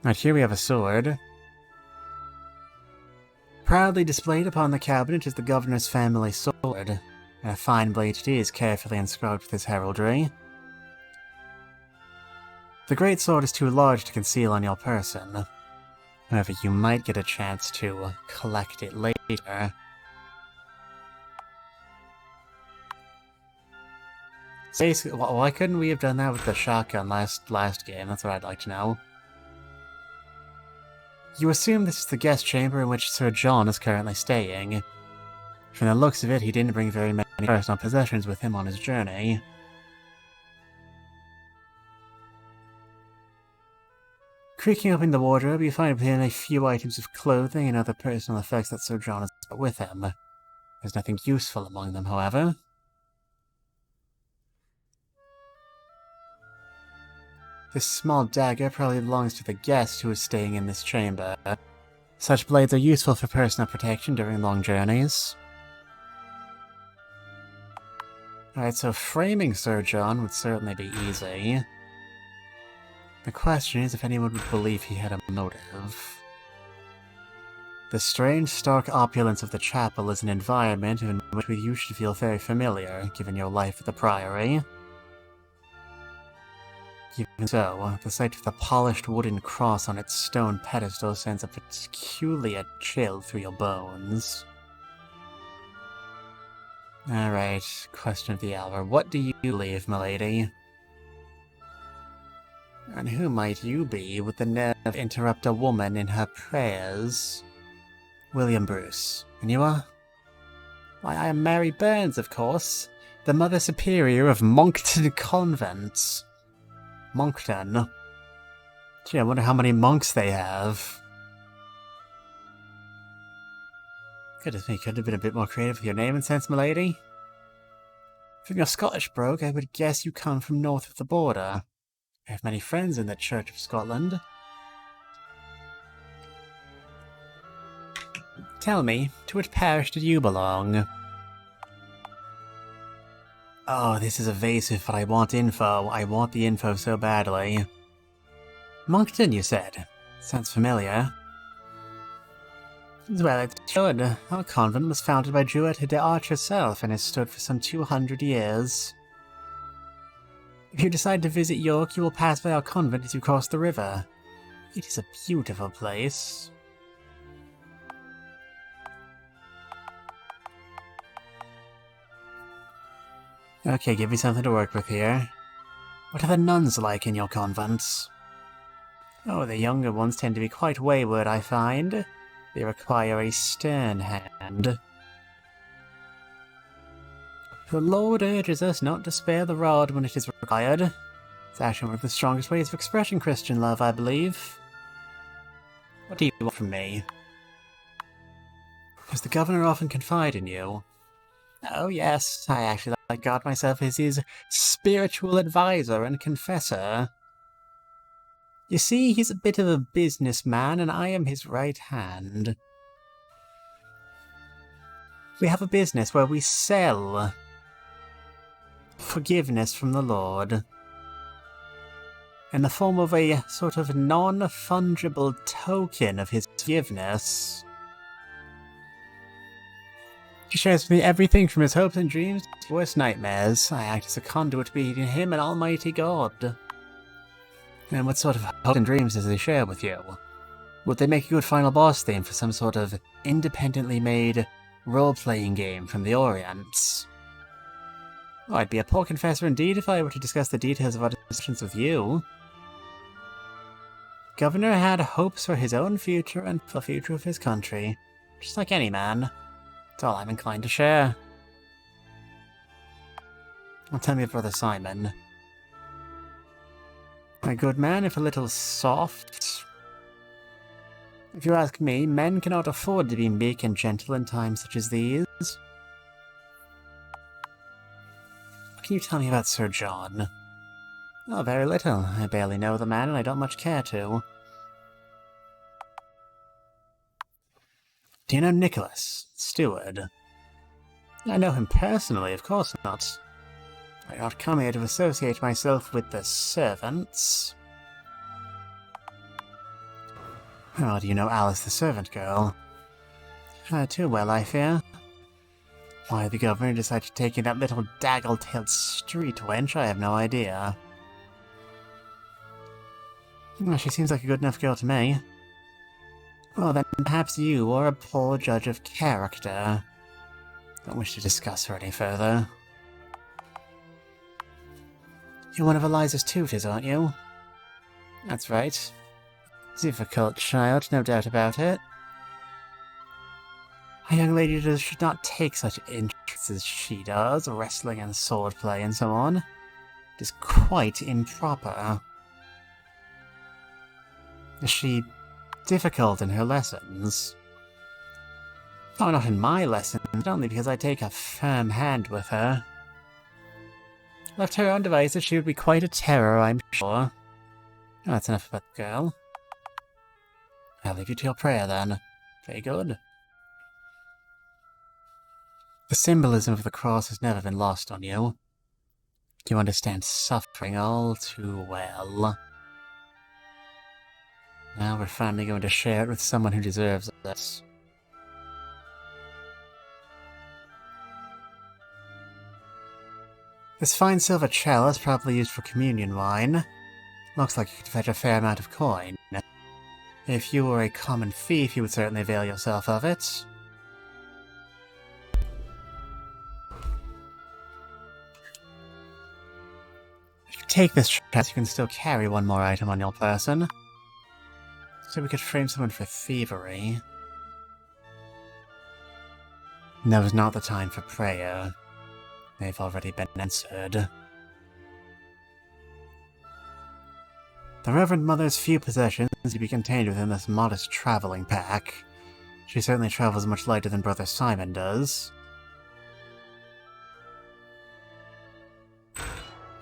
Right, here we have a sword. Proudly displayed upon the cabinet is the governor's family sword, and a fine blade it is, carefully inscribed with his heraldry. The great sword is too large to conceal on your person. However, you might get a chance to collect it later. So basically, why couldn't we have done that with the shotgun last game? That's what I'd like to know. You assume this is the guest chamber in which Sir John is currently staying. From the looks of it, he didn't bring very many personal possessions with him on his journey. Creaking open the wardrobe, you find within a few items of clothing and other personal effects that Sir John has brought with him. There's nothing useful among them, however. This small dagger probably belongs to the guest who is staying in this chamber. Such blades are useful for personal protection during long journeys. Alright, so framing Sir John would certainly be easy. The question is if anyone would believe he had a motive. The strange, stark opulence of the chapel is an environment in which you should feel very familiar, given your life at the Priory. Even so, the sight of the polished wooden cross on its stone pedestal sends a peculiar chill through your bones. Alright, question of the hour. What do you believe, milady? And who might you be with the nerve to interrupt a woman in her prayers? William Bruce. And you are? Why, I am Mary Burns, of course, the Mother Superior of Monkton Convent. Monkton? Gee, I wonder how many monks they have. Goodness me, could have been a bit more creative with your name and sense, milady. From your Scottish brogue, I would guess you come from north of the border. I have many friends in the Church of Scotland. Tell me, to which parish did you belong? Oh, this is evasive, but I want info. I want the info so badly. Monkton, you said? Sounds familiar. Well, it should. Our convent was founded by Druid d'Arch herself and has stood for some 200 years. If you decide to visit York, you will pass by our convent as you cross the river. It is a beautiful place. Okay, give me something to work with here. What are the nuns like in your convents? Oh, the younger ones tend to be quite wayward, I find. They require a stern hand. The Lord urges us not to spare the rod when it is required. It's actually one of the strongest ways of expressing Christian love, I believe. What do you want from me? Does the governor often confide in you? Oh yes, I actually regard myself as his spiritual advisor and confessor. You see, he's a bit of a businessman, and I am his right hand. We have a business where we sell forgiveness from the Lord in the form of a sort of non-fungible token of his forgiveness. He shares with me everything from his hopes and dreams to his worst nightmares. I act as a conduit between him and Almighty God. And what sort of hopes and dreams does he share with you? Would they make a good final boss theme for some sort of independently made role-playing game from the Orients? Oh, I'd be a poor confessor indeed if I were to discuss the details of our discussions with you. Governor had hopes for his own future and for the future of his country, just like any man. That's all I'm inclined to share. Well, tell me of Brother Simon. A good man, if a little soft. If you ask me, men cannot afford to be meek and gentle in times such as these. What can you tell me about Sir John? Oh, very little. I barely know the man, and I don't much care to. Do you know Nicholas, steward? I know him personally, of course not. I do not come here to associate myself with the servants. Oh, do you know Alice the servant girl? Too well, I fear. Why the governor decided to take in that little daggle-tailed street wench, I have no idea. Well, she seems like a good enough girl to me. Well, then perhaps you are a poor judge of character. Don't wish to discuss her any further. You're one of Eliza's tutors, aren't you? That's right. Difficult child, no doubt about it. A young lady should not take such interest as she does, wrestling and swordplay and so on. It is quite improper. Is she difficult in her lessons? Oh, not in my lessons, only because I take a firm hand with her. Left her own devices, she would be quite a terror, I'm sure. Oh, that's enough about the girl. I'll leave you to your prayer, then. Very good. The symbolism of the cross has never been lost on you. You understand suffering all too well. Now we're finally going to share it with someone who deserves this. This fine silver chalice, probably used for communion wine. Looks like you could fetch a fair amount of coin. If you were a common thief, you would certainly avail yourself of it. If you take this chest, you can still carry one more item on your person. So we could frame someone for thievery. Now is not the time for prayer. They've already been answered. The Reverend Mother's few possessions to be contained within this modest traveling pack. She certainly travels much lighter than Brother Simon does.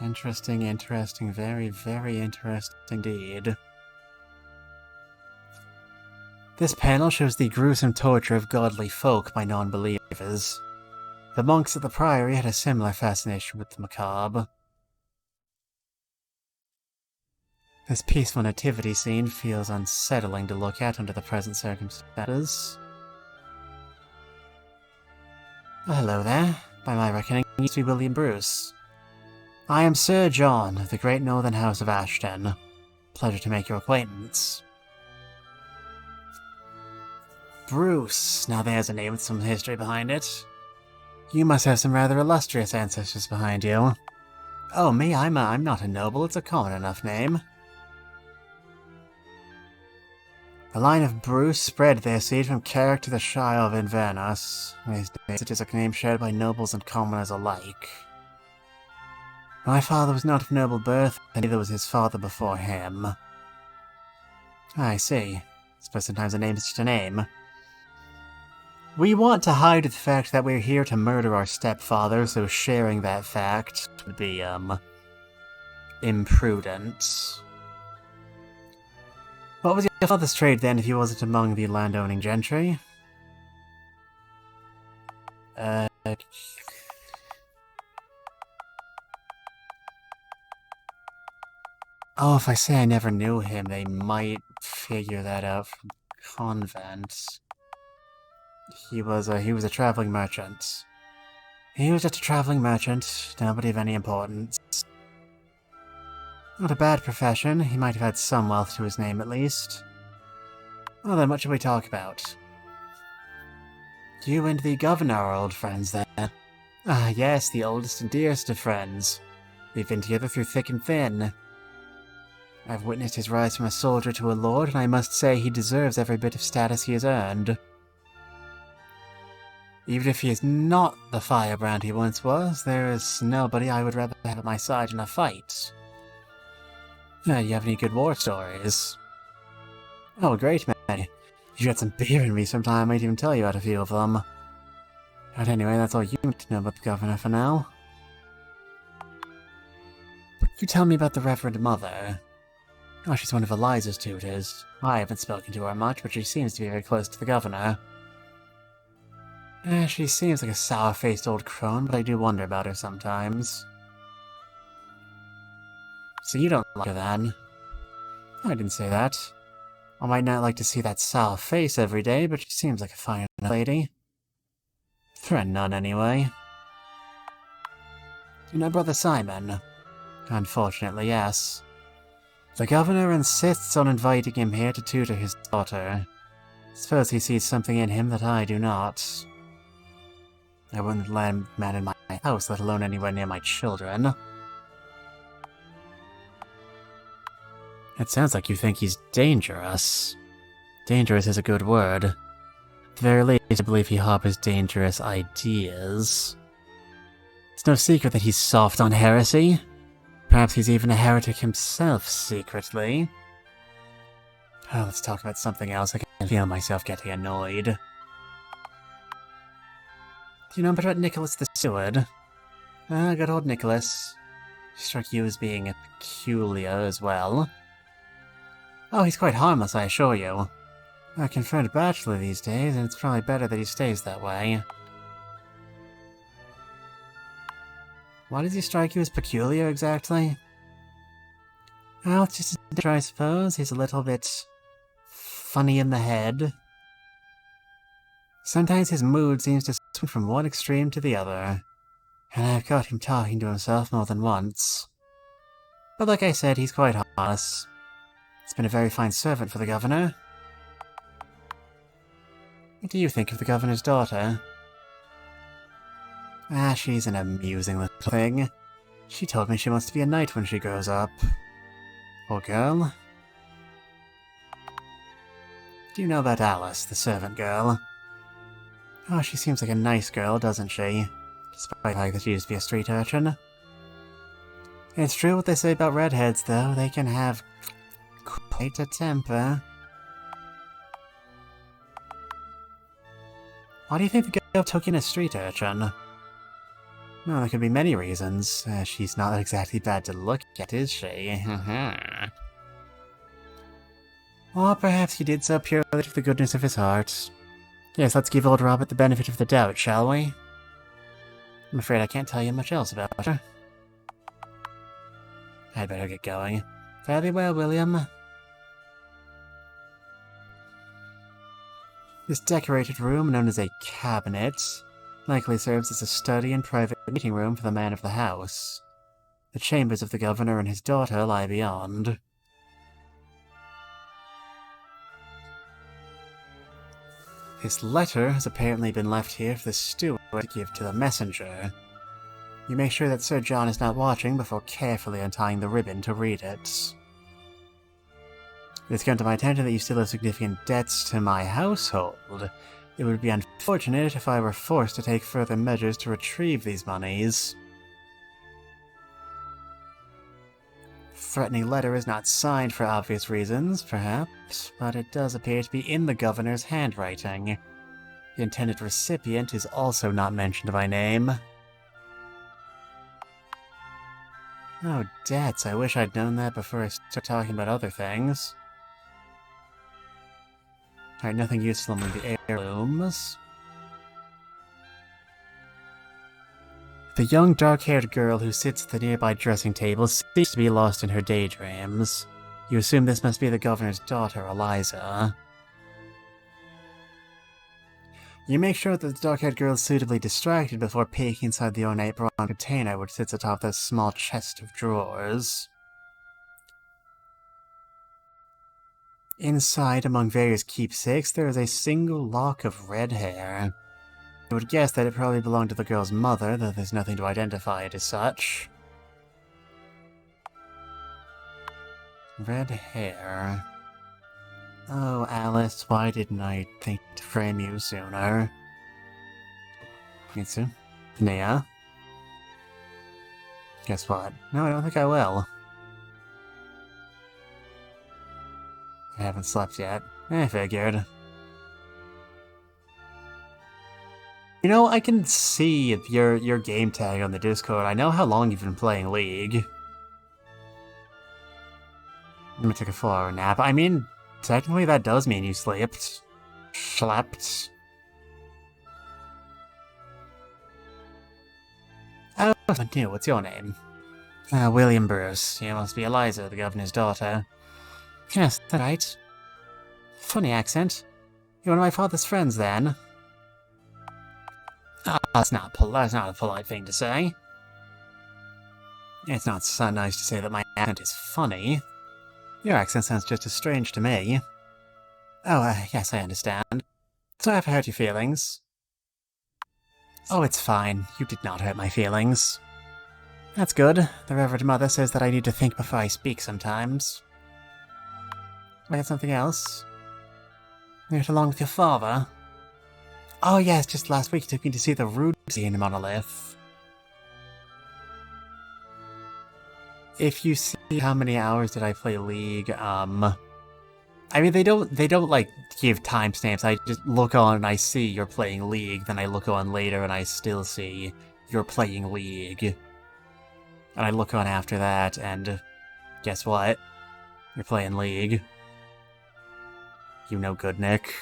Interesting, interesting, very, very interesting indeed. This panel shows the gruesome torture of godly folk by non-believers. The monks at the Priory had a similar fascination with the macabre. This peaceful nativity scene feels unsettling to look at under the present circumstances. Oh, hello there. By my reckoning, you used to be William Bruce. I am Sir John of the Great Northern House of Ashton. Pleasure to make your acquaintance. Bruce. Now there's a name with some history behind it. You must have some rather illustrious ancestors behind you. Oh, me? I'm not a noble. It's a common enough name. The line of Bruce spread their seed from Carrick to the Shire of Inverness. These days it is a name shared by nobles and commoners alike. My father was not of noble birth, and neither was his father before him. I see. I suppose sometimes a name is just a name. We want to hide the fact that we're here to murder our stepfather, so sharing that fact would be, imprudent. What was your father's trade then, if he wasn't among the landowning gentry? Oh, if I say I never knew him, they might figure that out from convent. He was a traveling merchant. He was just a traveling merchant, nobody of any importance. Not a bad profession, he might have had some wealth to his name at least. Well then, what should we talk about? You and the governor are old friends then. Ah yes, the oldest and dearest of friends. We've been together through thick and thin. I've witnessed his rise from a soldier to a lord, and I must say he deserves every bit of status he has earned. Even if he is not the firebrand he once was, there is nobody I would rather have at my side in a fight. You have any good war stories? Oh, great, man. You should get some beer in me sometime, I might even tell you about a few of them. But anyway, that's all you need to know about the governor for now. You tell me about the Reverend Mother. Oh, she's one of Eliza's tutors. I haven't spoken to her much, but she seems to be very close to the governor. She seems like a sour-faced old crone, but I do wonder about her sometimes. So you don't like her then? I didn't say that. I might not like to see that sour face every day, but she seems like a fine lady. For a nun, anyway. You know Brother Simon? Unfortunately, yes. The governor insists on inviting him here to tutor his daughter. Suppose he sees something in him that I do not. I wouldn't let a man in my house, let alone anywhere near my children. It sounds like you think he's dangerous. Dangerous is a good word. At the very least, I believe he harbors dangerous ideas. It's no secret that he's soft on heresy. Perhaps he's even a heretic himself, secretly. Oh, let's talk about something else. I can feel myself getting annoyed. Do you know about Nicholas the Steward? Ah, good old Nicholas. He struck you as being peculiar as well. Oh, he's quite harmless, I assure you. A confirmed bachelor these days, and it's probably better that he stays that way. Why does he strike you as peculiar, exactly? Well, it's just a nature, I suppose. He's a little bit funny in the head. Sometimes his mood seems to swing from one extreme to the other, and I've caught him talking to himself more than once. But like I said, he's quite harmless. He's been a very fine servant for the governor. What do you think of the governor's daughter? Ah, she's an amusing little thing. She told me she wants to be a knight when she grows up. Poor girl. Do you know about Alice, the servant girl? Oh, she seems like a nice girl, doesn't she? Despite the fact that she used to be a street urchin. It's true what they say about redheads, though. They can have quite a temper. Why do you think the girl took in a street urchin? Well, there could be many reasons. She's not exactly bad to look at, is she? Or perhaps he did so purely for the goodness of his heart. Yes, let's give old Robert the benefit of the doubt, shall we? I'm afraid I can't tell you much else about her. I'd better get going. Very well, William. This decorated room, known as a cabinet, likely serves as a study and private meeting room for the man of the house. The chambers of the governor and his daughter lie beyond. This letter has apparently been left here for the steward to give to the messenger. You make sure that Sir John is not watching before carefully untying the ribbon to read it. It's come to my attention that you still have significant debts to my household. It would be unfortunate if I were forced to take further measures to retrieve these monies. The threatening letter is not signed for obvious reasons, perhaps, but it does appear to be in the governor's handwriting. The intended recipient is also not mentioned by name. Oh, debts. I wish I'd known that before I start talking about other things. Alright, nothing useful among the heirlooms. The young dark-haired girl who sits at the nearby dressing table seems to be lost in her daydreams. You assume this must be the governor's daughter, Eliza. You make sure that the dark-haired girl is suitably distracted before peeking inside the ornate bronze container which sits atop this small chest of drawers. Inside, among various keepsakes, there is a single lock of red hair. I would guess that it probably belonged to the girl's mother, though there's nothing to identify it as such. Red hair. Oh, Alice, why didn't I think to frame you sooner? Mitsu? Nia? Guess what? No, I don't think I will. I haven't slept yet. I figured. You know, I can see your game tag on the Discord. I know how long you've been playing League. I'm gonna take a 4-hour nap. I mean, technically that does mean you slept. Slept. Oh, new. What's your name? William Bruce. You must be Eliza, the governor's daughter. Yes, that's right. Funny accent. You're one of my father's friends, then? That's not a polite thing to say. It's not so nice to say that my accent is funny. Your accent sounds just as strange to me. Oh, yes, I understand. So I've hurt your feelings. Oh, it's fine. You did not hurt my feelings. That's good. The Reverend Mother says that I need to think before I speak sometimes. I have something else. You went along with your father? Oh yes, just last week he took me to see the Rude Scene monolith. If you see how many hours did I play League, I mean they don't like give timestamps. I just look on and I see you're playing League, then I look on later and I still see you're playing League. And I look on after that and guess what? You're playing League. You no good, Nick.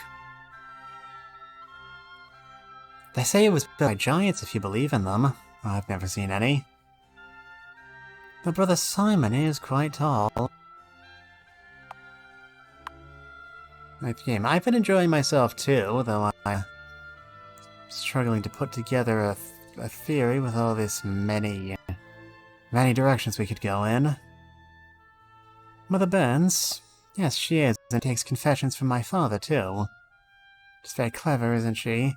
They say it was built by giants if you believe in them. Well, I've never seen any. But Brother Simon is quite tall. Nice game. I've been enjoying myself too, though I'm struggling to put together a theory with all this many directions we could go in. Mother Burns? Yes, she is, and takes confessions from my father too. She's very clever, isn't she?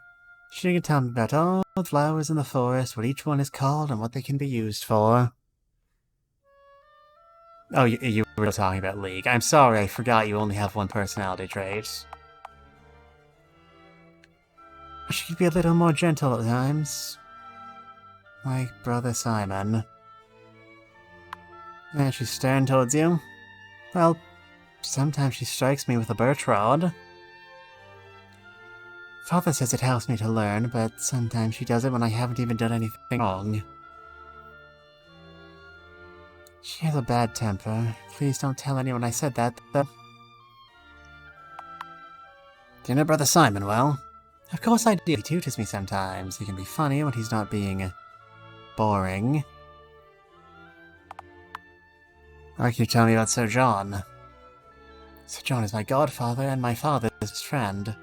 She can tell me about all the flowers in the forest, what each one is called, and what they can be used for. Oh, you were talking about League. I'm sorry, I forgot you only have one personality trait. She could be a little more gentle at times. Like Brother Simon. And she's stern towards you? Well, sometimes she strikes me with a birch rod. Father says it helps me to learn, but sometimes she does it when I haven't even done anything wrong. She has a bad temper. Please don't tell anyone I said that, though. Do you know Brother Simon well? Of course I do. He tutors me sometimes. He can be funny when he's not being boring. Or can you tell me about Sir John? Sir John is my godfather and my father's friend.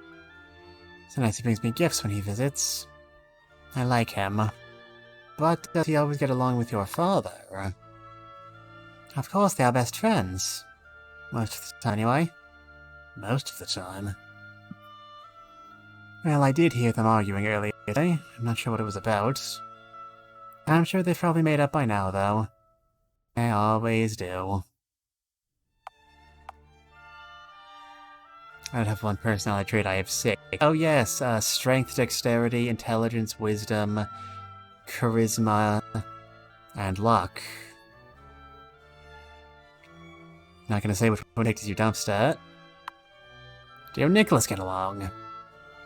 Sometimes he brings me gifts when he visits. I like him. But does he always get along with your father? Of course they are best friends. Most of the time, anyway. Most of the time. Well, I did hear them arguing earlier today. I'm not sure what it was about. I'm sure they've probably made up by now, though. They always do. I don't have one personality trait, I have 6. Oh yes, strength, dexterity, intelligence, wisdom, charisma, and luck. Not gonna say which one takes you dumpster. Do you and Nicholas get along?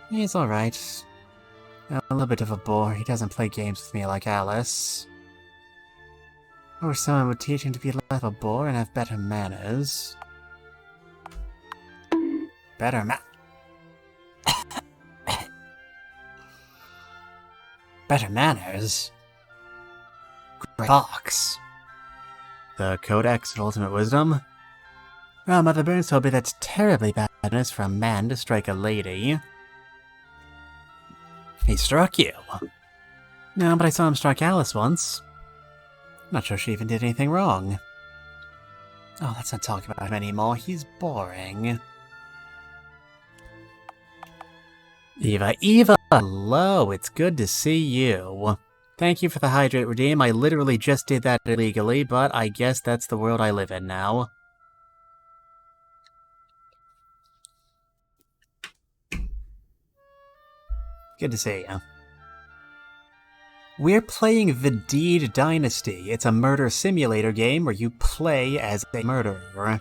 He's alright. A little bit of a bore, he doesn't play games with me like Alice. I wish someone would teach him to be less of a bore and have better manners. Better better manners? Fox. The Codex of Ultimate Wisdom? Well, Mother Burns told me that's terribly bad manners for a man to strike a lady. He struck you? No, but I saw him strike Alice once. Not sure she even did anything wrong. Oh, let's not talk about him anymore. He's boring. Eva, hello, it's good to see you. Thank you for the hydrate redeem. I literally just did that illegally, but I guess that's the world I live in now. Good to see you. We're playing the Deed Dynasty. It's a murder simulator game where you play as a murderer.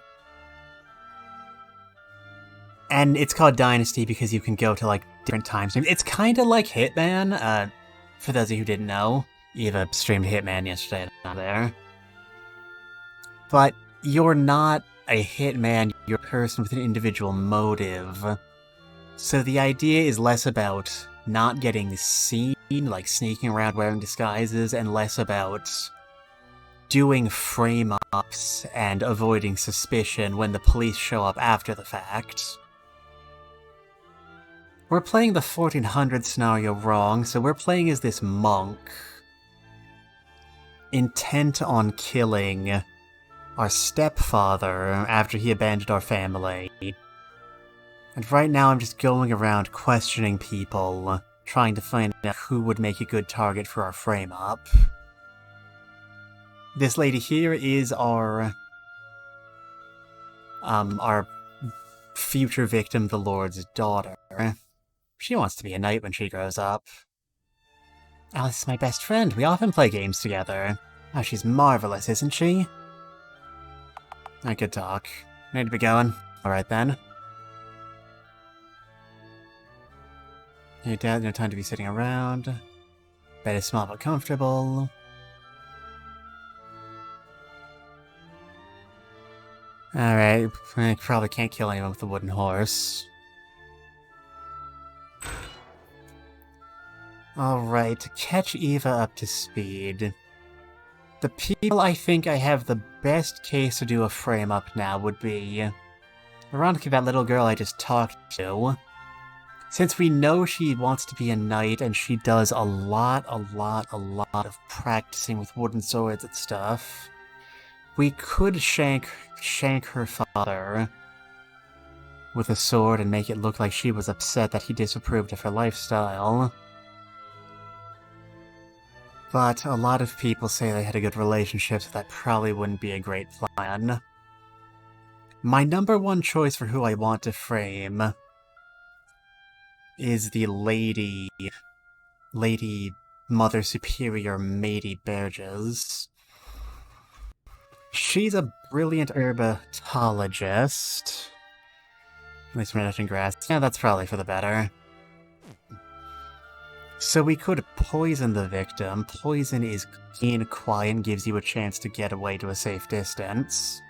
And it's called Dynasty because you can go to, like, different times. It's kind of like Hitman, for those of you who didn't know. Eva streamed Hitman yesterday down there. But you're not a hitman, you're a person with an individual motive. So the idea is less about not getting seen, like sneaking around wearing disguises, and less about doing frame-ups and avoiding suspicion when the police show up after the fact. We're playing the 1400 scenario wrong, so we're playing as this monk, intent on killing our stepfather after he abandoned our family. And right now I'm just going around questioning people, trying to find out who would make a good target for our frame-up. This lady here is our future victim, the Lord's daughter. She wants to be a knight when she grows up. Alice is my best friend. We often play games together. Oh, she's marvelous, isn't she? I could talk. Need to be going. Alright then. Your dad, no time to be sitting around. Bed is small but comfortable. Alright, I probably can't kill anyone with a wooden horse. Alright, to catch Eva up to speed. The people I think I have the best case to do a frame-up now would be... ironically, that little girl I just talked to. Since we know she wants to be a knight, and she does a lot of practicing with wooden swords and stuff, we could shank her father with a sword and make it look like she was upset that he disapproved of her lifestyle. But a lot of people say they had a good relationship, so that probably wouldn't be a great plan. My number one choice for who I want to frame is the Lady Mother Superior Mady Burgess. She's a brilliant herbatologist. At least we're not in grass. Yeah, that's probably for the better. So we could poison the victim. Poison is clean, quiet, and gives you a chance to get away to a safe distance.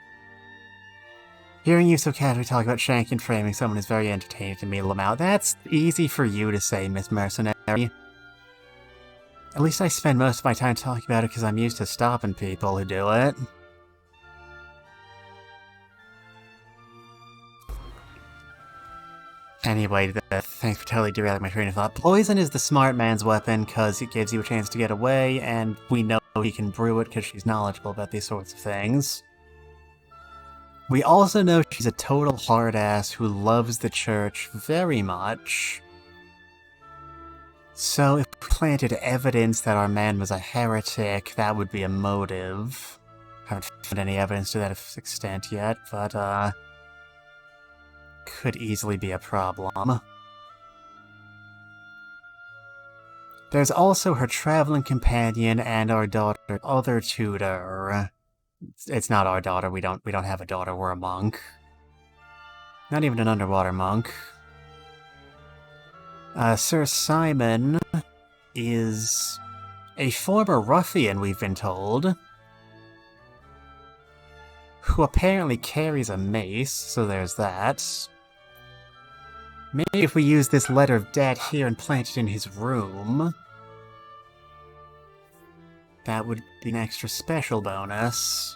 Hearing you so casually talk about shanking and framing someone is very entertaining to me, Lamau. That's easy for you to say, Miss Mercenary. At least I spend most of my time talking about it because I'm used to stopping people who do it. Anyway, thanks for totally derailing my train of thought. Poison is the smart man's weapon because it gives you a chance to get away, and we know he can brew it because she's knowledgeable about these sorts of things. We also know she's a total hard-ass who loves the church very much. So if we planted evidence that our man was a heretic, that would be a motive. Haven't found any evidence to that extent yet, but, could easily be a problem. There's also her traveling companion and our daughter, other tutor. It's not our daughter, we don't have a daughter, we're a monk. Not even an underwater monk. Sir Simon is a former ruffian, we've been told, who apparently carries a mace, so there's that. Maybe if we use this letter of debt here and plant it in his room, that would be an extra special bonus.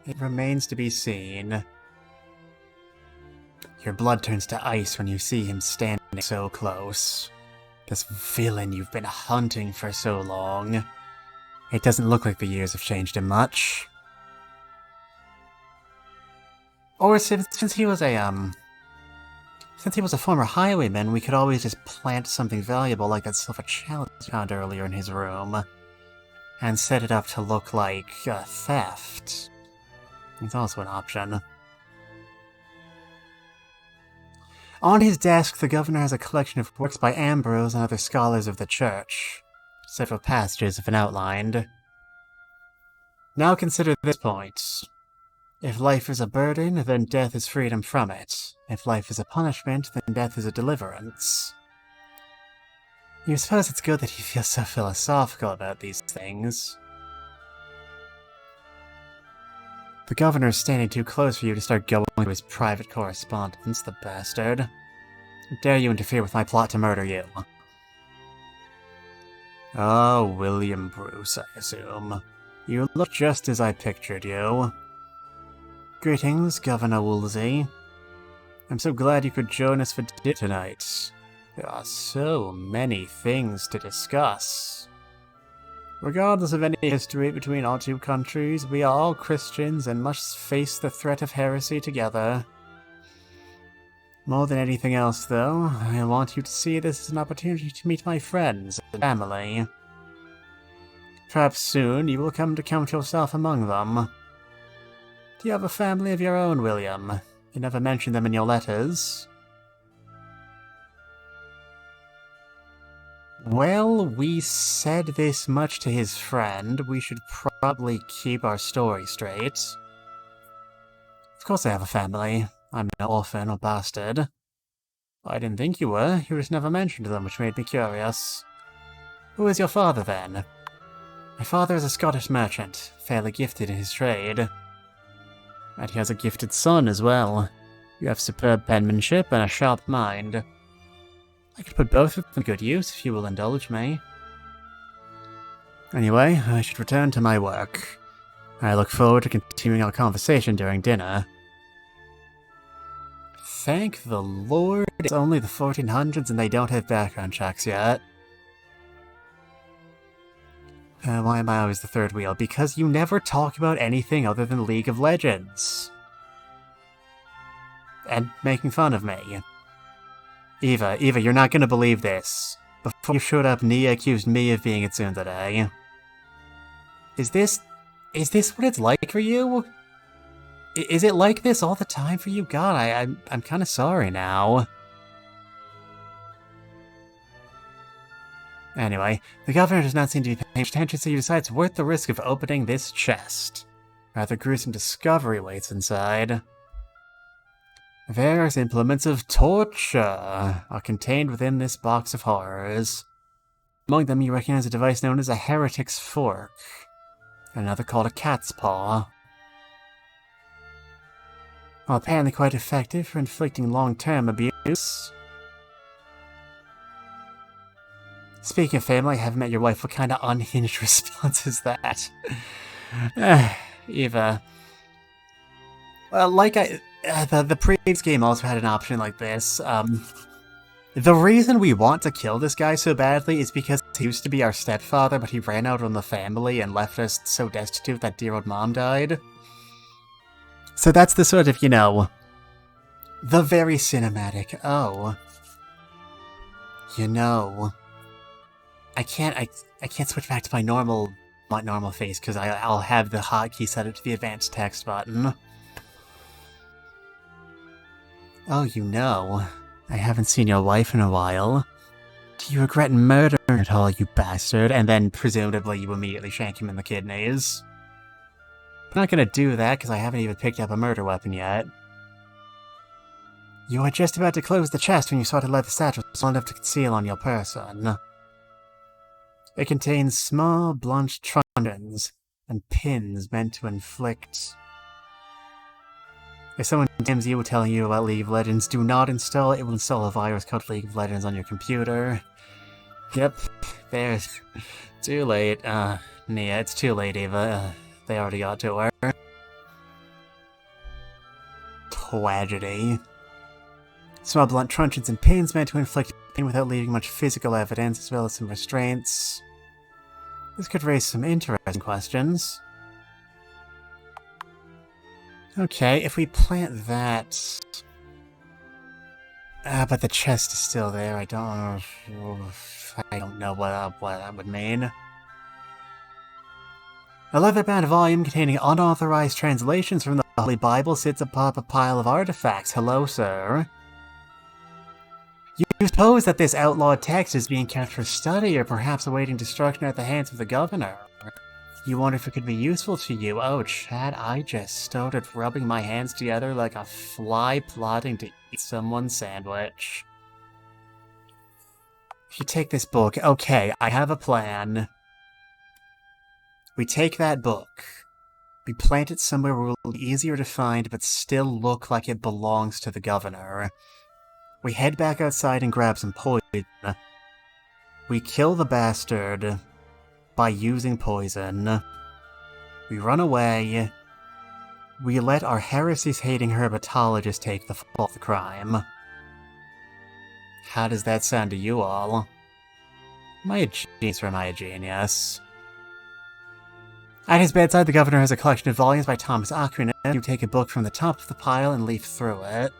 It remains to be seen. Your blood turns to ice when you see him standing so close. This villain you've been hunting for so long. It doesn't look like the years have changed him much. Or since he was a former highwayman, we could always just plant something valuable like that silver chalice we found earlier in his room, and set it up to look like theft. It's also an option. On his desk, the governor has a collection of works by Ambrose and other scholars of the church. Several passages have been outlined. Now consider this point. If life is a burden, then death is freedom from it. If life is a punishment, then death is a deliverance. You suppose it's good that he feels so philosophical about these things. The governor's standing too close for you to start going to his private correspondence, the bastard. How dare you interfere with my plot to murder you? Oh, William Bruce, I assume. You look just as I pictured you. Greetings, Governor Woolsey. I'm so glad you could join us for dinner tonight. There are so many things to discuss. Regardless of any history between our two countries, we are all Christians and must face the threat of heresy together. More than anything else, though, I want you to see this as an opportunity to meet my friends and family. Perhaps soon you will come to count yourself among them. Do you have a family of your own, William? You never mentioned them in your letters. Well, we said this much to his friend. We should probably keep our story straight. Of course I have a family. I'm no orphan or bastard. I didn't think you were. You just never mentioned them, which made me curious. Who is your father, then? My father is a Scottish merchant, fairly gifted in his trade. And he has a gifted son as well. You have superb penmanship and a sharp mind. I could put both of them to good use if you will indulge me. Anyway, I should return to my work. I look forward to continuing our conversation during dinner. Thank the Lord it's only the 1400s and they don't have background checks yet. Why am I always the third wheel? Because you never talk about anything other than League of Legends. And making fun of me. Eva, you're not gonna believe this. Before you showed up, Nia accused me of being a tsundere. Is this what it's like for you? Is it like this all the time for you? God, I'm kinda sorry now. Anyway, the governor does not seem to be paying attention, so he decides it's worth the risk of opening this chest. Rather gruesome discovery waits inside. Various implements of torture are contained within this box of horrors. Among them, you recognize a device known as a heretic's fork, and another called a cat's paw. While apparently quite effective for inflicting long-term abuse. Speaking of family, I haven't met your wife. What kind of unhinged response is that? Eva. Well, like the previous game also had an option like this. The reason we want to kill this guy so badly is because he used to be our stepfather, but he ran out on the family and left us so destitute that dear old mom died. So that's the sort of, you know, the very cinematic, oh, you know, I can't switch back to my normal face because I'll have the hotkey set up to the advanced text button. Oh, you know, I haven't seen your wife in a while. Do you regret murdering her at all, you bastard? And then, presumably, you immediately shank him in the kidneys. I'm not gonna do that because I haven't even picked up a murder weapon yet. You were just about to close the chest when you saw the leather satchel small enough to conceal on your person. It contains small, blunt truncheons and pins meant to inflict. If someone DMs you telling you about League of Legends, do not install it. It will install a virus called League of Legends on your computer. Yep, there's... Too late. Nia, it's too late, Eva. They already got to her. Tragedy. Small blunt truncheons and pins meant to inflict pain without leaving much physical evidence, as well as some restraints. This could raise some interesting questions. Okay, if we plant that... but the chest is still there. I don't know what that would mean. A leather-bound volume containing unauthorized translations from the Holy Bible sits atop a pile of artifacts. Hello, sir. You suppose that this outlawed text is being kept for study, or perhaps awaiting destruction at the hands of the governor? You wonder if it could be useful to you. Oh, Chad, I just started rubbing my hands together like a fly plotting to eat someone's sandwich. If you take this book, okay, I have a plan. We take that book. We plant it somewhere where it will be easier to find, but still look like it belongs to the governor. We head back outside and grab some poison. We kill the bastard by using poison. We run away. We let our heresies-hating herpetologist take the fall of the crime. How does that sound to you all? Am I a genius or am I a genius? At his bedside, the governor has a collection of volumes by Thomas Aquinas. You take a book from the top of the pile and leaf through it.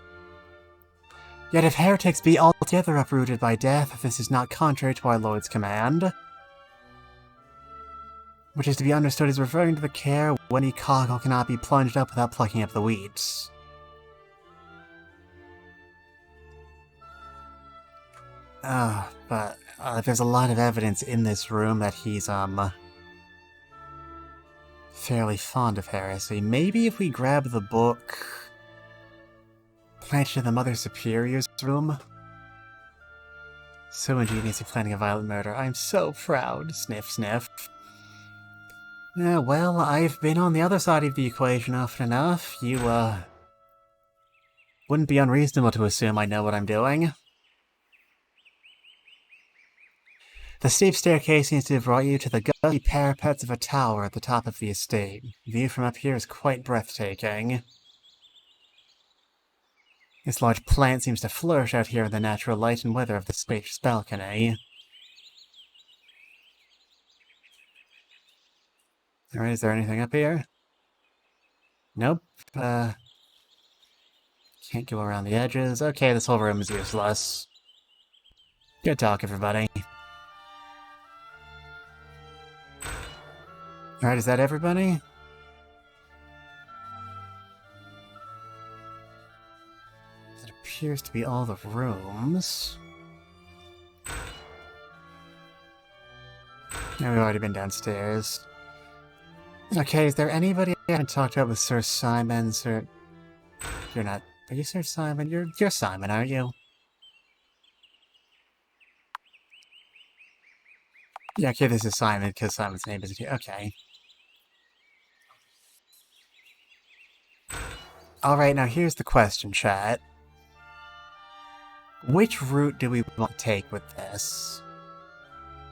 Yet if heretics be altogether uprooted by death, this is not contrary to our Lord's command, which is to be understood as referring to the care when a cockle cannot be plunged up without plucking up the weeds. But there's a lot of evidence in this room that he's, fairly fond of heresy. Maybe if we grab the book... plant it in the Mother Superior's room? So ingeniously planning a violent murder. I'm so proud. Sniff, sniff. Yeah, well, I've been on the other side of the equation often enough. You, wouldn't be unreasonable to assume I know what I'm doing. The steep staircase seems to have brought you to the gusty parapets of a tower at the top of the estate. The view from up here is quite breathtaking. This large plant seems to flourish out here in the natural light and weather of the spacious balcony. Alright, is there anything up here? Nope. Can't go around the edges. Okay, this whole room is useless. Good talk, everybody. Alright, is that everybody? That appears to be all the rooms. Yeah, we've already been downstairs. Okay, is there anybody I haven't talked about with Sir Simon? Sir... You're not... Are you Sir Simon? You're Simon, aren't you? Yeah, okay, this is Simon, because Simon's name isn't here. Okay. Alright, now here's the question, chat. Which route do we want to take with this?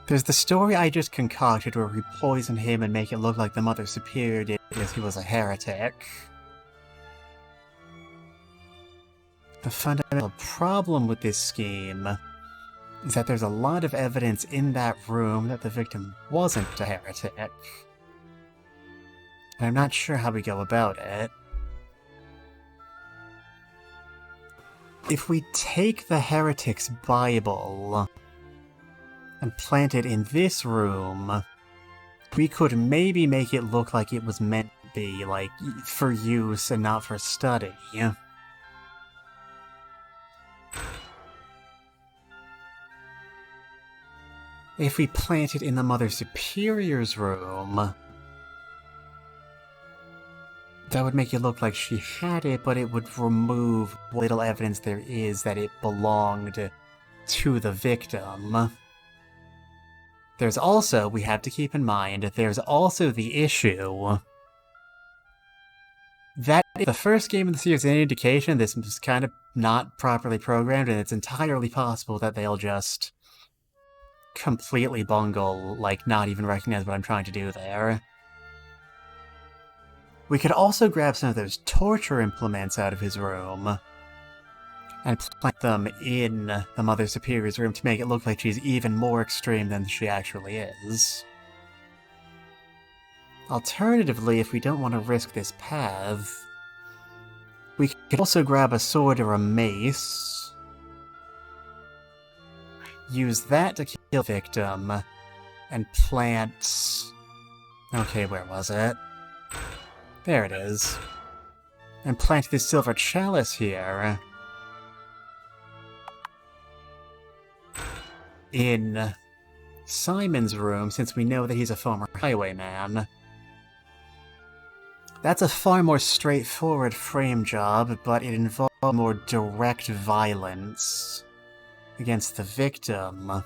There's the story I just concocted where we poison him and make it look like the Mother Superior did because he was a heretic. The fundamental problem with this scheme is that there's a lot of evidence in that room that the victim wasn't a heretic. And I'm not sure how we go about it. If we take the heretic's Bible and plant it in this room, we could maybe make it look like it was meant to be, like, for use and not for study. If we plant it in the Mother Superior's room, that would make it look like she had it, but it would remove what little evidence there is that it belonged to the victim. There's also, we have to keep in mind, there's also the issue that if the first game in the series is any indication, this was kind of not properly programmed, and it's entirely possible that they'll just completely bungle, like, not even recognize what I'm trying to do there. We could also grab some of those torture implements out of his room. and plant them in the Mother Superior's room to make it look like she's even more extreme than she actually is. Alternatively, if we don't want to risk this path, we could also grab a sword or a mace, use that to kill the victim, and plant... Okay, where was it? There it is. And plant this silver chalice here in Simon's room, since we know that he's a former highwayman. That's a far more straightforward frame job, but it involves more direct violence against the victim,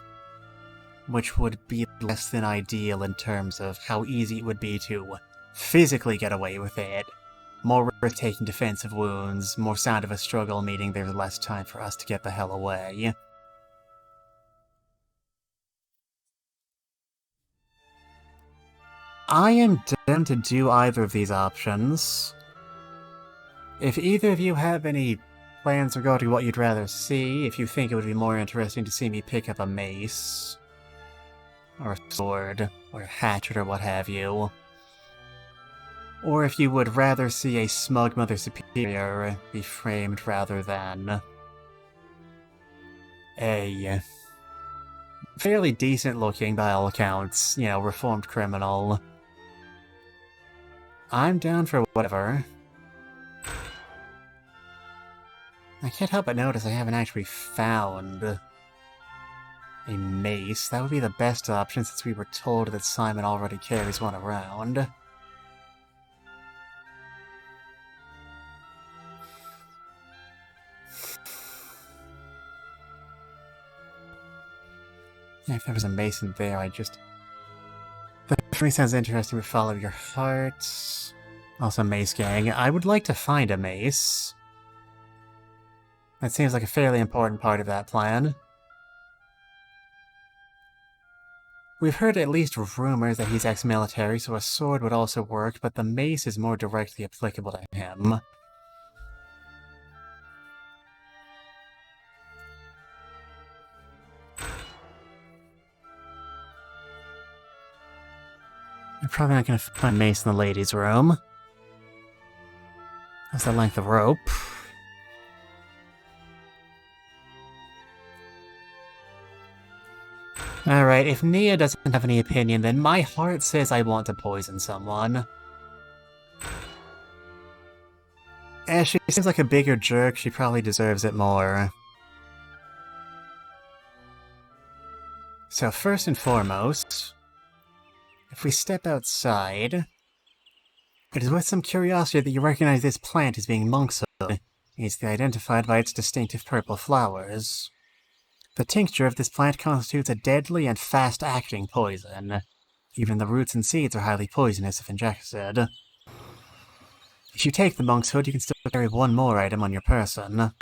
which would be less than ideal in terms of how easy it would be to physically get away with it. More risk-taking defensive wounds, more sound of a struggle, meaning there's less time for us to get the hell away. I am down to do either of these options. If either of you have any plans regarding what you'd rather see, if you think it would be more interesting to see me pick up a mace, or a sword, or a hatchet, or what have you, or if you would rather see a smug Mother Superior be framed rather than a fairly decent-looking, by all accounts, reformed criminal, I'm down for whatever. I can't help but notice I haven't actually found a mace. That would be the best option since we were told that Simon already carries one around. Yeah, if there was a mace in there, That definitely sounds interesting, but follow your heart. Also, mace gang. I would like to find a mace. That seems like a fairly important part of that plan. We've heard at least rumors that he's ex-military, so a sword would also work, but the mace is more directly applicable to him. You're probably not going to find a mace in the ladies' room. That's the length of rope. Alright, if Nia doesn't have any opinion, then my heart says I want to poison someone. As she seems like a bigger jerk, she probably deserves it more. So first and foremost, if we step outside, it is with some curiosity that you recognize this plant as being monkshood. It's identified by its distinctive purple flowers. The tincture of this plant constitutes a deadly and fast-acting poison. Even the roots and seeds are highly poisonous if ingested. If you take the monk's hood, you can still carry one more item on your person.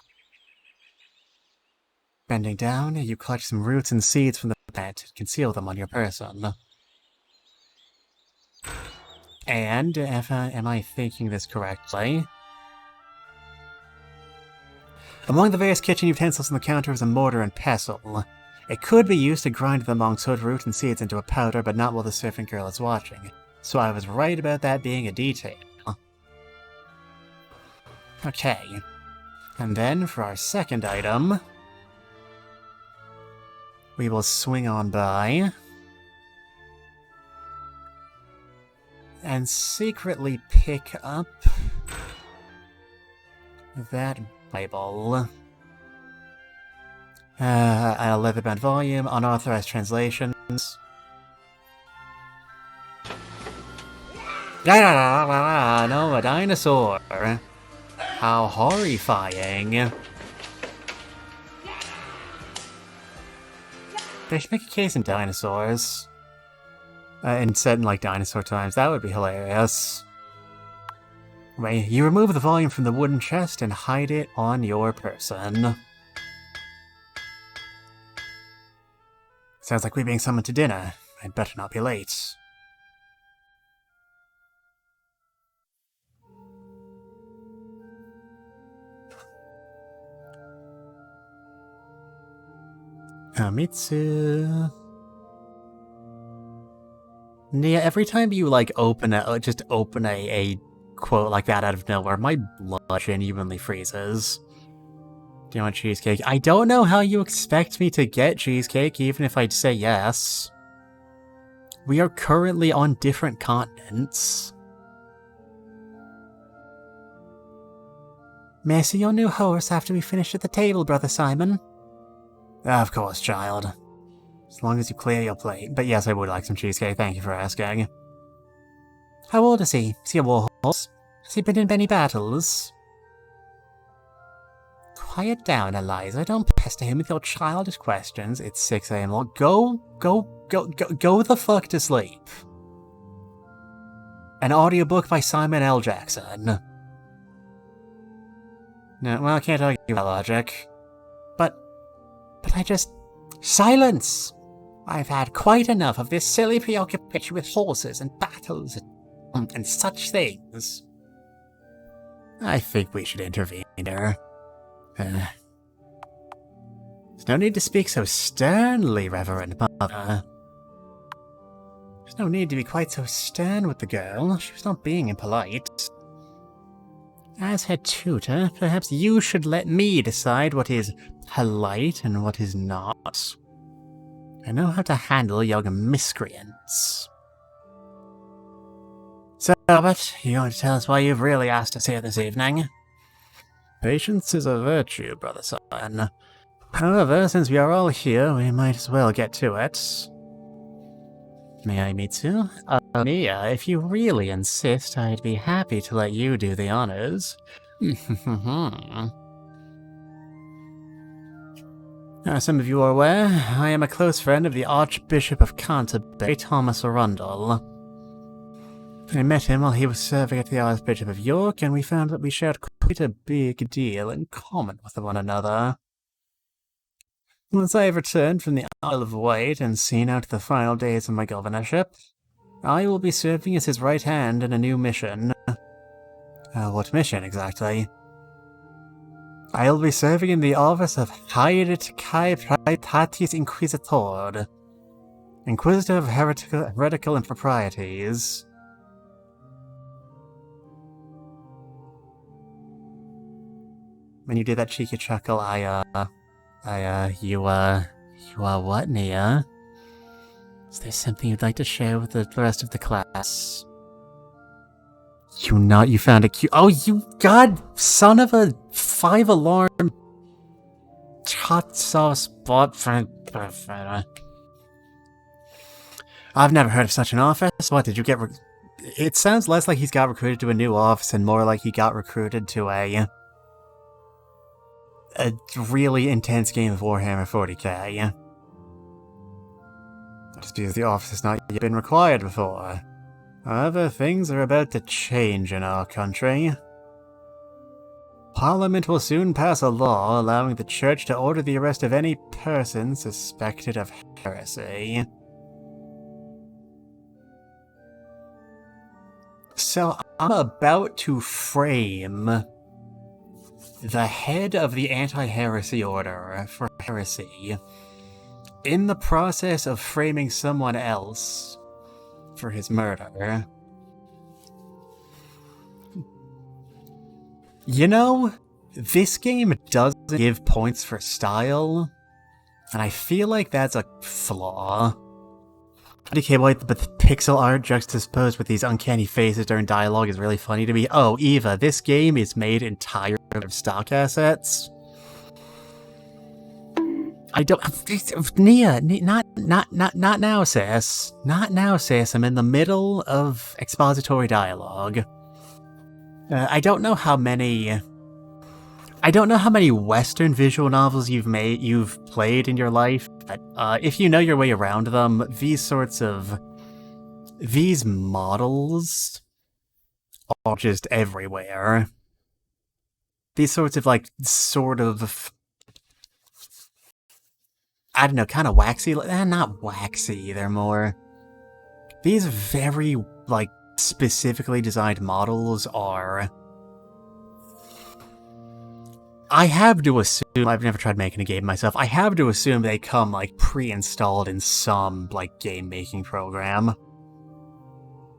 Bending down, you collect some roots and seeds from the plant and conceal them on your person. And, am I thinking this correctly? Among the various kitchen utensils on the counter is a mortar and pestle. It could be used to grind the monk's hood root and seeds into a powder, but not while the servant girl is watching. So I was right about that being a detail. Okay. And then, for our second item, we will swing on by and secretly pick up that Bible. A leather-bound volume, unauthorized translations. No, a dinosaur. How horrifying. They should make a case in dinosaurs. And set in, like, dinosaur times. That would be hilarious. Right, you remove the volume from the wooden chest and hide it on your person. Sounds like we're being summoned to dinner. I'd better not be late. Mitsu. Nia, every time you, like, open a quote like that out of nowhere, my blood genuinely freezes. Do you want cheesecake? I don't know how you expect me to get cheesecake, even if I'd say yes. We are currently on different continents. May I see your new horse after we finish at the table, Brother Simon? Of course, child. As long as you clear your plate. But yes, I would like some cheesecake, thank you for asking. How old is he? Is he a war horse? Has he been in many battles? Quiet down, Eliza. Don't pester him with your childish questions. It's 6 a.m. Go the fuck to sleep. An audiobook by Simon L. Jackson. No, well, I can't argue with logic. But I just... Silence! I've had quite enough of this silly preoccupation with horses and battles and such things. I think we should intervene there. There's no need to speak so sternly, Reverend Mother. There's no need to be quite so stern with the girl. She was not being impolite. As her tutor, perhaps you should let me decide what is polite and what is not. I know how to handle young miscreants. So, Robert, you want to tell us why you've really asked us here this evening? Patience is a virtue, Brother Simon. However, since we are all here, we might as well get to it. May I, Mitsu? Mia, if you really insist, I'd be happy to let you do the honors. As some of you are aware, I am a close friend of the Archbishop of Canterbury, Thomas Arundel. I met him while he was serving at the Archbishop of York, and we found that we shared quite a big deal in common with one another. Once I have returned from the Isle of Wight and seen out the final days of my governorship, I will be serving as his right hand in a new mission. What mission, exactly? I'll be serving in the office of Haerit Kai Praetatis Inquisitor, Inquisitor of Heretical Improprieties. When you did that cheeky chuckle, you are what, Nia? Is there something you'd like to share with the rest of the class? You found a cute— oh, you god son of a 5-alarm hot sauce bot friend. I've never heard of such an office. What, did you get it sounds less like he's got recruited to a new office and more like he got recruited to a really intense game of Warhammer 40k. Just because the office has not yet been required before. However, things are about to change in our country. Parliament will soon pass a law allowing the Church to order the arrest of any person suspected of heresy. So I'm about to frame the head of the Anti-Heresy Order for heresy in the process of framing someone else for his murder. You know, this game doesn't give points for style, and I feel like that's a flaw. Okay, but the pixel art juxtaposed with these uncanny faces during dialogue is really funny to me. Oh, Eva, this game is made entirely of stock assets. I don't— Nia, not now, sis. Not now, sis. I'm in the middle of expository dialogue. I don't know how many Western visual novels you've played in your life, but if you know your way around them, these models are just everywhere. These sorts of, I don't know, kind of waxy. Not waxy, they're more... These very, specifically designed models are I have to assume, I've never tried making a game myself, I have to assume they come, like, pre-installed in some, like, game-making program.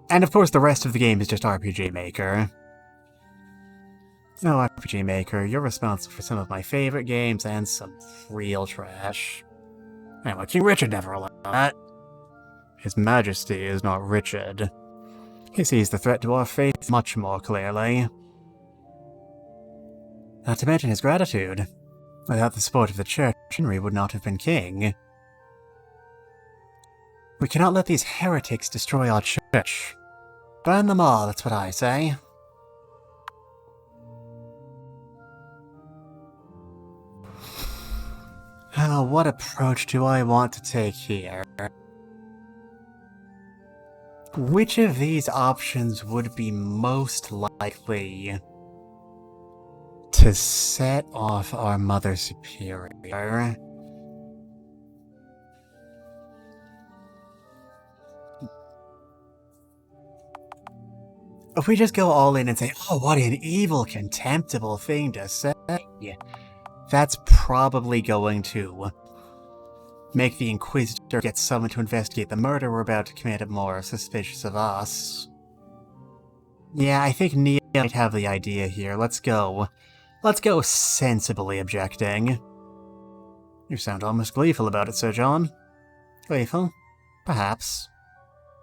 And of course the rest of the game is just RPG Maker. Oh, RPG Maker, you're responsible for some of my favorite games and some real trash. Anyway, King Richard never allowed that. His Majesty is not Richard. He sees the threat to our faith much more clearly. Not to mention his gratitude. Without the support of the Church, Henry would not have been king. We cannot let these heretics destroy our church. Burn them all, that's what I say. Oh, what approach do I want to take here? Which of these options would be most likely to set off our Mother Superior? If we just go all in and say, oh, what an evil, contemptible thing to say, that's probably going to make the Inquisitor get someone to investigate the murder we're about to commit more suspicious of us. Yeah, I think Nia might have the idea here. Let's go sensibly objecting. You sound almost gleeful about it, Sir John. Gleeful? Perhaps.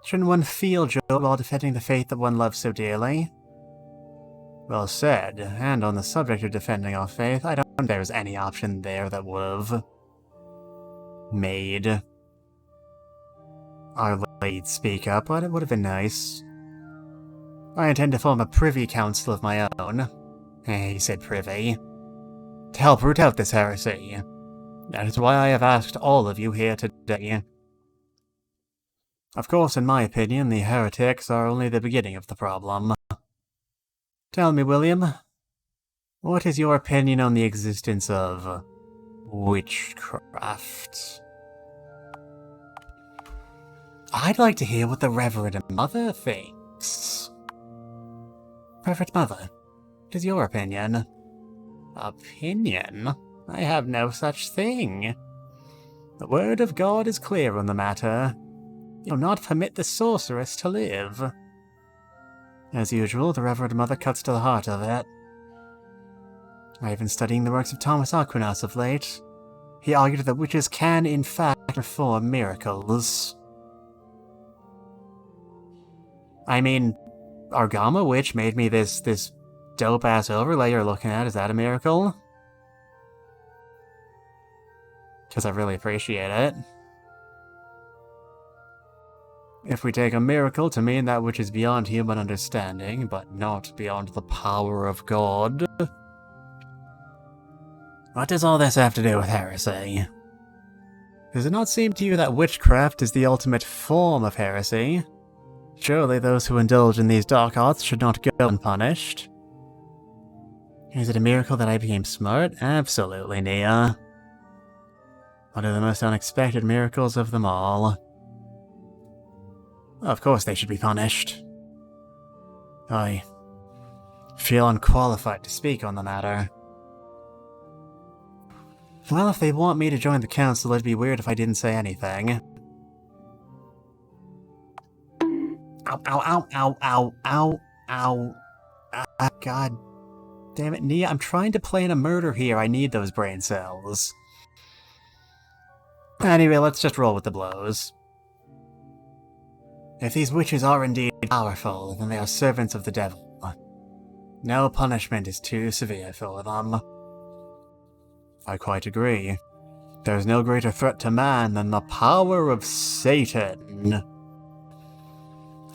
Shouldn't one feel joy while defending the faith that one loves so dearly? Well said, and on the subject of defending our faith, I don't think there was any option there that would've made our late speak up, but it would have been nice. I intend to form a privy council of my own. He said privy. To help root out this heresy. That is why I have asked all of you here today. Of course, in my opinion, the heretics are only the beginning of the problem. Tell me, William, what is your opinion on the existence of witchcraft? I'd like to hear what the Reverend Mother thinks. Reverend Mother, what is your opinion? Opinion? I have no such thing. The word of God is clear on the matter. You'll not permit the sorceress to live. As usual, the Reverend Mother cuts to the heart of it. I have been studying the works of Thomas Aquinas of late. He argued that witches can, in fact, perform miracles. I mean, our Gamma witch made me this dope-ass overlay you're looking at. Is that a miracle? Because I really appreciate it. If we take a miracle to mean that which is beyond human understanding, but not beyond the power of God, what does all this have to do with heresy? Does it not seem to you that witchcraft is the ultimate form of heresy? Surely those who indulge in these dark arts should not go unpunished. Is it a miracle that I became smart? Absolutely, Nia. One of the most unexpected miracles of them all. Of course they should be punished. I feel unqualified to speak on the matter. Well, if they want me to join the council, it'd be weird if I didn't say anything. Ow, ow, ow, ow, ow, ow, ow. God damn it, Nia, I'm trying to plan a murder here. I need those brain cells. Anyway, let's just roll with the blows. If these witches are indeed powerful, then they are servants of the devil. No punishment is too severe for them. I quite agree. There is no greater threat to man than the power of Satan.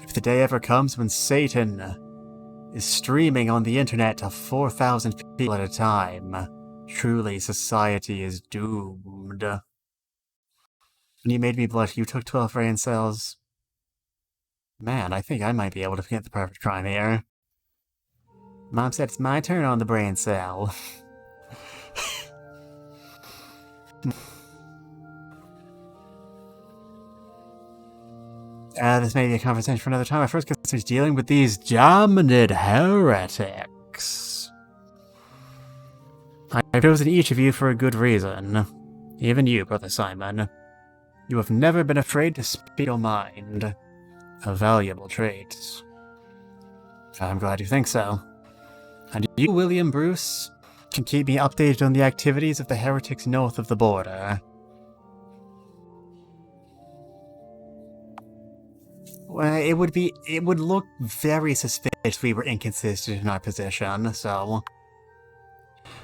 If the day ever comes when Satan is streaming on the internet to 4,000 people at a time, truly society is doomed. And you made me blush. You took 12 brain cells. Man, I think I might be able to commit the perfect crime here. Mom said it's my turn on the brain cell. This may be a conversation for another time. I first consider dealing with these damned heretics. I've chosen each of you for a good reason. Even you, Brother Simon. You have never been afraid to speak your mind. A valuable trait. I'm glad you think so. And you, William Bruce, can keep me updated on the activities of the heretics north of the border. Well, it would look very suspicious if we were inconsistent in our position, so...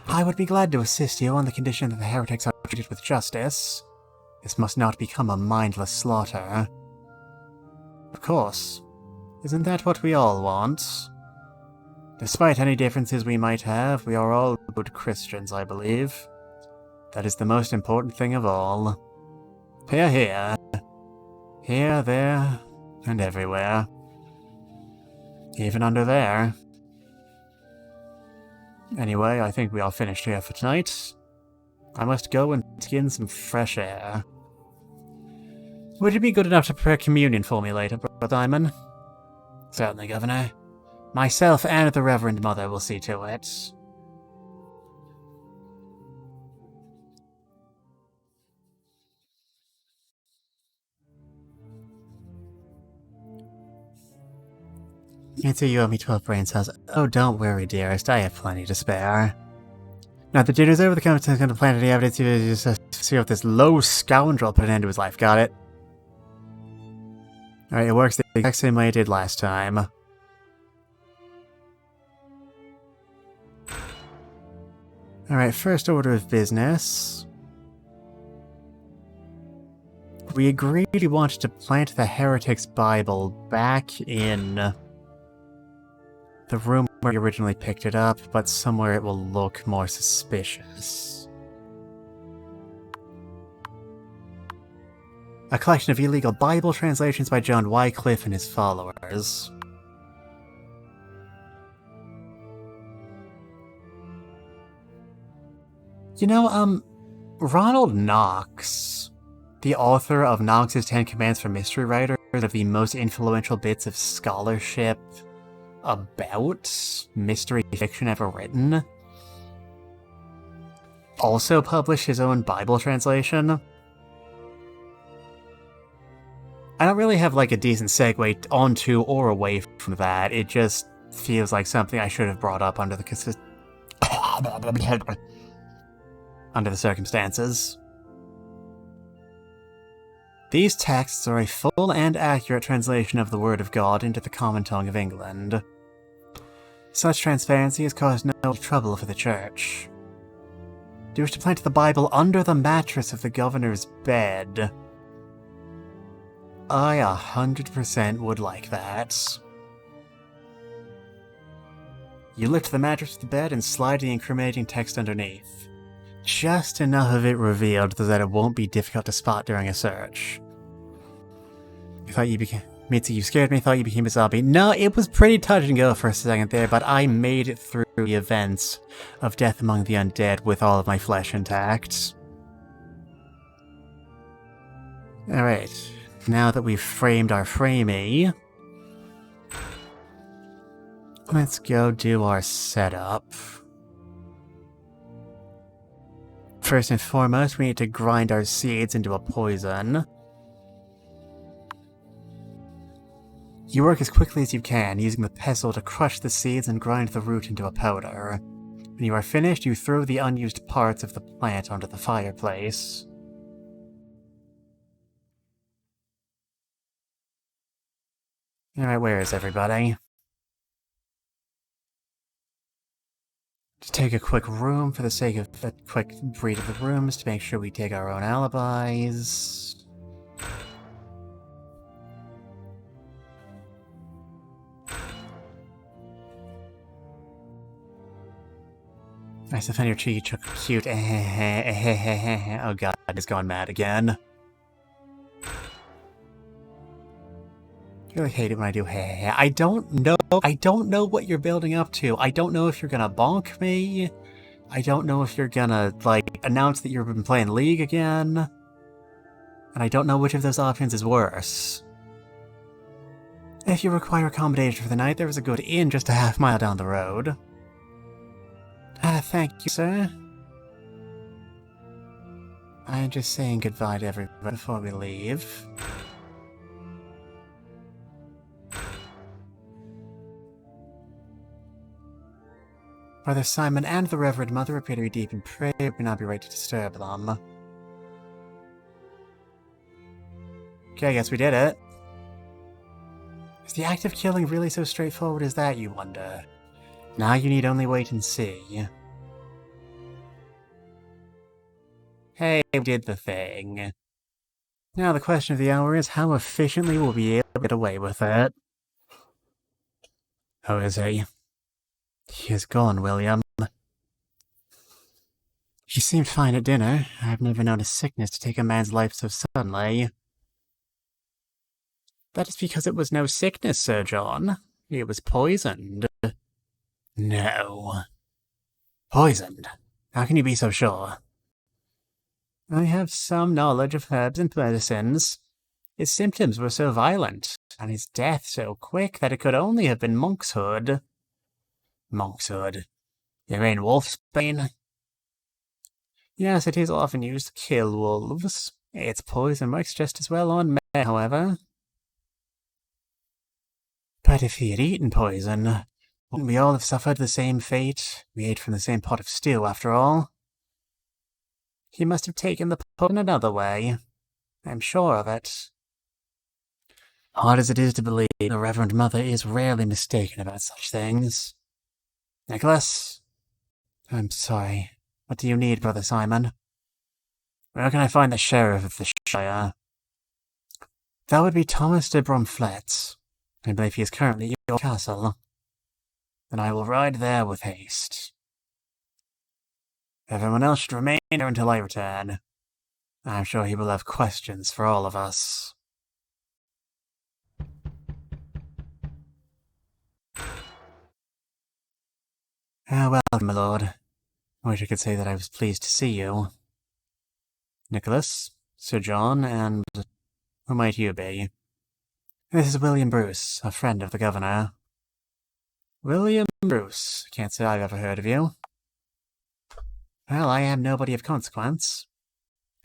I would be glad to assist you on the condition that the heretics are treated with justice. This must not become a mindless slaughter. Of course. Isn't that what we all want? Despite any differences we might have, we are all good Christians, I believe. That is the most important thing of all. Hear, hear. Here, there, and everywhere. Even under there. Anyway, I think we are finished here for tonight. I must go and take in some fresh air. Would you be good enough to prepare communion for me later, Brother Simon? Certainly, Governor. Myself and the Reverend Mother will see to it. Can't say you owe me 12 brain cells. Oh, don't worry, dearest. I have plenty to spare. Now the dinner's over. The Commission's going to plant any evidence to just see if this low scoundrel put an end to his life. Got it? Alright, it works the exact same way it did last time. Alright, first order of business. We agreed we wanted to plant the Heretic's Bible back in the room where we originally picked it up, but somewhere it will look more suspicious. A collection of illegal Bible translations by John Wycliffe and his followers. You know, Ronald Knox, the author of Knox's 10 Commands for Mystery Writers, one of the most influential bits of scholarship about mystery fiction ever written, also published his own Bible translation. I don't really have like a decent segue onto or away from that. It just feels like something I should have brought up under the under the circumstances. These texts are a full and accurate translation of the Word of God into the common tongue of England. Such transparency has caused no trouble for the Church. Do you wish to plant the Bible under the mattress of the governor's bed? I 100% would like that. You lift the mattress of the bed and slide the incriminating text underneath. Just enough of it revealed so that it won't be difficult to spot during a search. I thought you became... Mitzi, you scared me, thought you became a zombie. No, it was pretty touch and go for a second there, but I made it through the events of Death Among the Undead with all of my flesh intact. Alright, now that we've framed our framey, let's go do our setup. First and foremost, we need to grind our seeds into a poison. You work as quickly as you can, using the pestle to crush the seeds and grind the root into a powder. When you are finished, you throw the unused parts of the plant onto the fireplace. Alright, where is everybody? Just take a quick room for the sake of a quick read of the rooms to make sure we take our own alibis. Nice to find your tree cute. Oh god, it's going mad again. I really hate it when I do I don't know what you're building up to. I don't know if you're gonna bonk me. I don't know if you're gonna, like, announce that you've been playing League again. And I don't know which of those options is worse. If you require accommodation for the night, there is a good inn just a half mile down the road. Thank you, sir. I'm just saying goodbye to everyone before we leave. Brother Simon and the Reverend Mother appear to be deep in prayer. We may not be right to disturb them. Okay, I guess we did it. Is the act of killing really so straightforward as that, you wonder? Now you need only wait and see. Hey, we did the thing. Now the question of the hour is how efficiently we'll be able to get away with it. Oh, is he? He is gone, William. He seemed fine at dinner. I've never known a sickness to take a man's life so suddenly. That is because it was no sickness, Sir John. It was poisoned. No. Poisoned? How can you be so sure? I have some knowledge of herbs and medicines. His symptoms were so violent, and his death so quick that it could only have been monkshood. Monkshood? You mean wolfsbane? Yes, it is often used to kill wolves. Its poison works just as well on men, however. But if he had eaten poison, wouldn't we all have suffered the same fate? We ate from the same pot of stew, after all. He must have taken the poison another way. I'm sure of it. Hard as it is to believe, the Reverend Mother is rarely mistaken about such things. Nicholas? I'm sorry. What do you need, Brother Simon? Where can I find the Sheriff of the Shire? That would be Thomas de Bromflet. I believe he is currently at your castle. Then I will ride there with haste. Everyone else should remain here until I return. I'm sure he will have questions for all of us. Welcome, my lord. I wish I could say that I was pleased to see you. Nicholas, Sir John, and who might you be? This is William Bruce, a friend of the governor. William Bruce. Can't say I've ever heard of you. Well, I am nobody of consequence.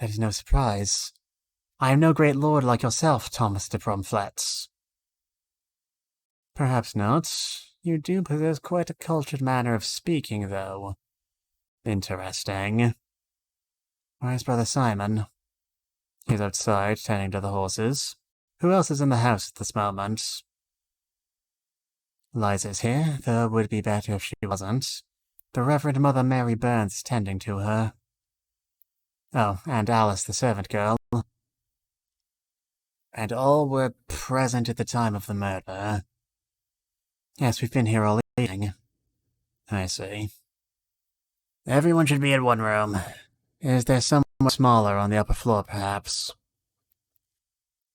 That is no surprise. I am no great lord like yourself, Thomas de Bromflet. Perhaps not. You do possess quite a cultured manner of speaking, though. Interesting. Where's Brother Simon? He's outside, tending to the horses. Who else is in the house at this moment? Liza's here, though it would be better if she wasn't. The Reverend Mother Mary Burns is tending to her. Oh, and Alice, the servant girl. And all were present at the time of the murder. Yes, we've been here all evening. I see. Everyone should be in one room. Is there someone smaller on the upper floor, perhaps?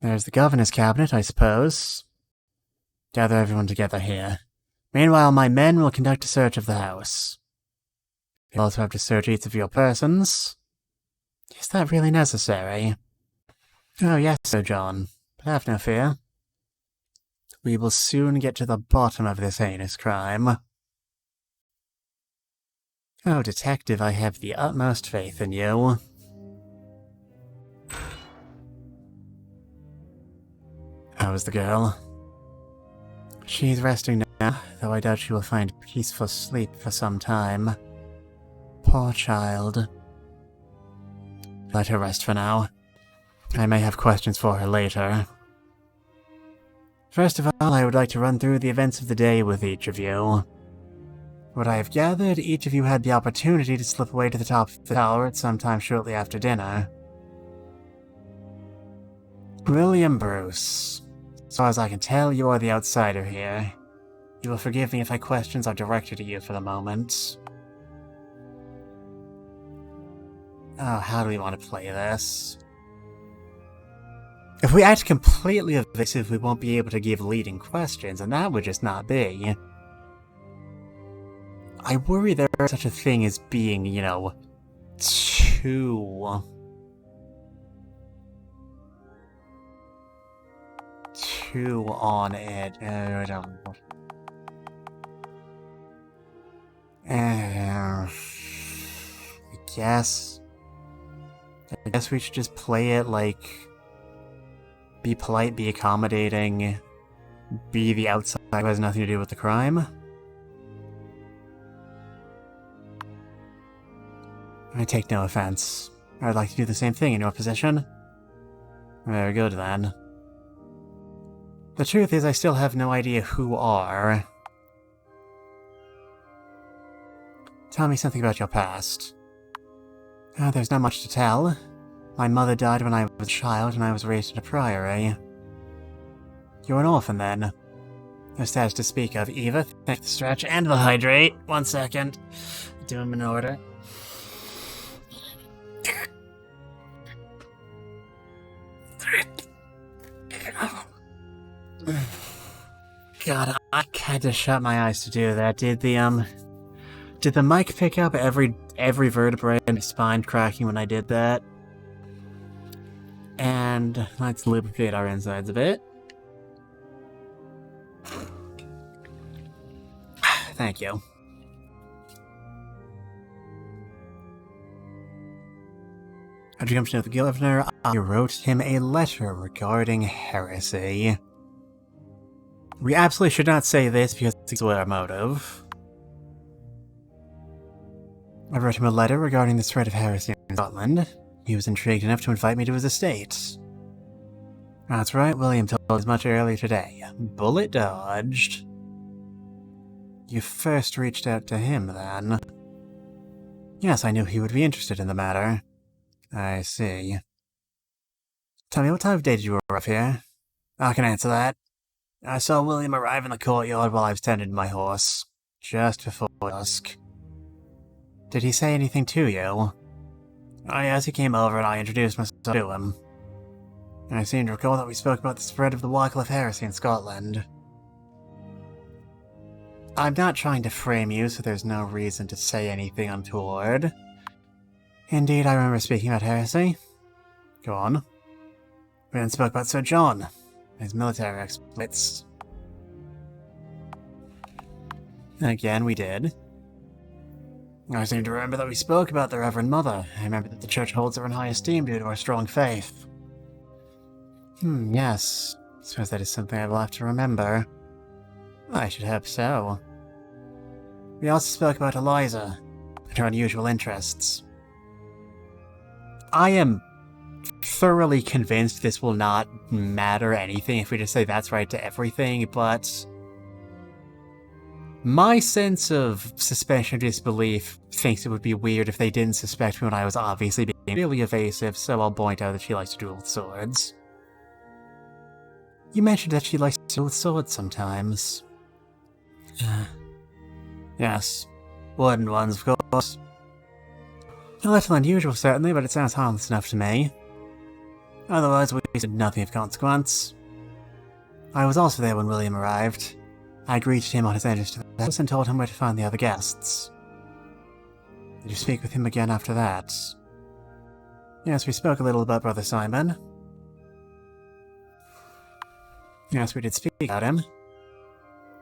There's the governor's cabinet, I suppose. Gather everyone together here. Meanwhile, my men will conduct a search of the house. You'll also have to search each of your persons. Is that really necessary? Oh yes, Sir John. But have no fear. We will soon get to the bottom of this heinous crime. Oh, Detective, I have the utmost faith in you. How is the girl? She's resting now, though I doubt she will find peaceful sleep for some time. Poor child. Let her rest for now. I may have questions for her later. First of all, I would like to run through the events of the day with each of you. What I have gathered, each of you had the opportunity to slip away to the top of the tower at some time shortly after dinner. William Bruce. As far as I can tell, you are the outsider here. You will forgive me if my questions are directed at you for the moment. Oh, how do we want to play this? If we act completely evasive, we won't be able to give leading questions, and that would just not be. I worry there is such a thing as being, too on edge. I don't know. I guess. I guess we should just play it like... be polite, be accommodating, be the outsider who has nothing to do with the crime. I take no offense. I'd like to do the same thing in your position. Very good, then. The truth is, I still have no idea who are. Tell me something about your past. There's not much to tell. My mother died when I was a child, and I was raised in a priory. You're an orphan, then. No status to speak of. Eva, thank the stretch and the hydrate. 1 second. Do them in order. God, I had to shut my eyes to do that. Did the mic pick up every vertebrae in my spine cracking when I did that? And let's lubricate our insides a bit. Thank you. How'd you come to know the governor? I wrote him a letter regarding heresy. We absolutely should not say this because it's our motive. I wrote him a letter regarding the spread of heresy in Scotland. He was intrigued enough to invite me to his estate. That's right, William told us much earlier today. Bullet dodged. You first reached out to him, then? Yes, I knew he would be interested in the matter. I see. Tell me, what time of day did you arrive here? I can answer that. I saw William arrive in the courtyard while I was tending to my horse. Just before dusk. Did he say anything to you? Oh yes, he came over and I introduced myself to him. I seem to recall that we spoke about the spread of the Wycliffe heresy in Scotland. I'm not trying to frame you, so there's no reason to say anything untoward. Indeed, I remember speaking about heresy. Go on. We then spoke about Sir John, his military exploits. Again, we did. I seem to remember that we spoke about the Reverend Mother. I remember that the Church holds her in high esteem due to her strong faith. Yes. I suppose that is something I will have to remember. I should hope so. We also spoke about Eliza and her unusual interests. I am thoroughly convinced this will not matter anything if we just say that's right to everything, but my sense of suspension of disbelief thinks it would be weird if they didn't suspect me when I was obviously being really evasive, so I'll point out that she likes to duel with swords. You mentioned that she likes to duel with swords sometimes. Yes. Wooden ones, of course. A little unusual, certainly, but it sounds harmless enough to me. Otherwise, we said nothing of consequence. I was also there when William arrived. I greeted him on his entrance to the house and told him where to find the other guests. Did you speak with him again after that? Yes, we spoke a little about Brother Simon. Yes, we did speak about him.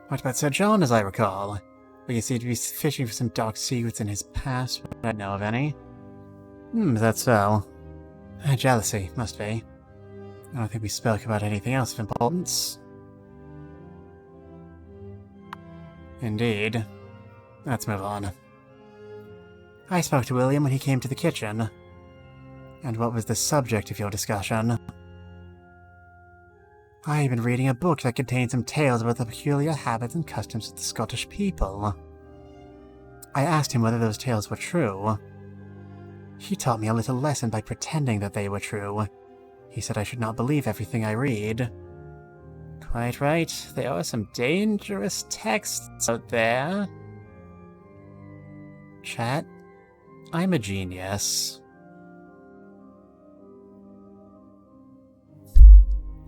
What about Sir John, as I recall? We seemed to be fishing for some dark secrets in his past, but I don't know of any. That's so. Jealousy, must be. I don't think we spoke about anything else of importance. Indeed. Let's move on. I spoke to William when he came to the kitchen. And what was the subject of your discussion? I have been reading a book that contains some tales about the peculiar habits and customs of the Scottish people. I asked him whether those tales were true. He taught me a little lesson by pretending that they were true. He said I should not believe everything I read. Quite right, there are some dangerous texts out there. Chat, I'm a genius.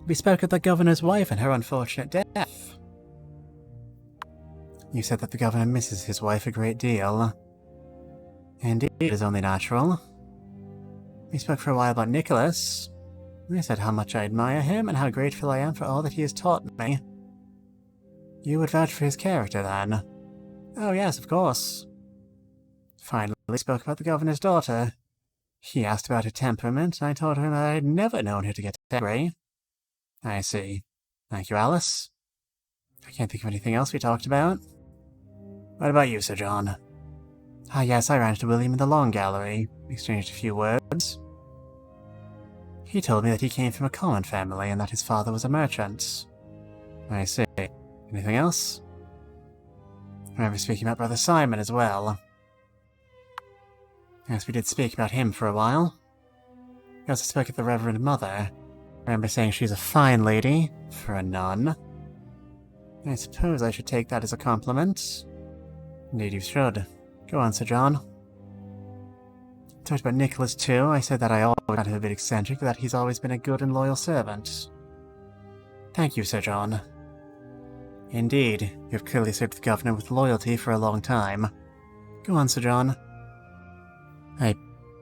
We spoke of the governor's wife and her unfortunate death. You said that the governor misses his wife a great deal. Indeed, it is only natural. We spoke for a while about Nicholas. I said how much I admire him and how grateful I am for all that he has taught me. You would vouch for his character, then? Oh yes, of course. Finally, we spoke about the governor's daughter. He asked about her temperament, and I told her that I had never known her to get angry. I see. Thank you, Alice. I can't think of anything else we talked about. What about you, Sir John? Ah, yes, I ran into William in the Long Gallery. We exchanged a few words. He told me that he came from a common family and that his father was a merchant. I see. Anything else? I remember speaking about Brother Simon as well. Yes, we did speak about him for a while. We also spoke of the Reverend Mother. I remember saying she's a fine lady, for a nun. I suppose I should take that as a compliment. Indeed you should. Go on, Sir John. Talked about Nicholas too. I said that I always found him a bit eccentric, but that he's always been a good and loyal servant. Thank you, Sir John. Indeed, you have clearly served the Governor with loyalty for a long time. Go on, Sir John. I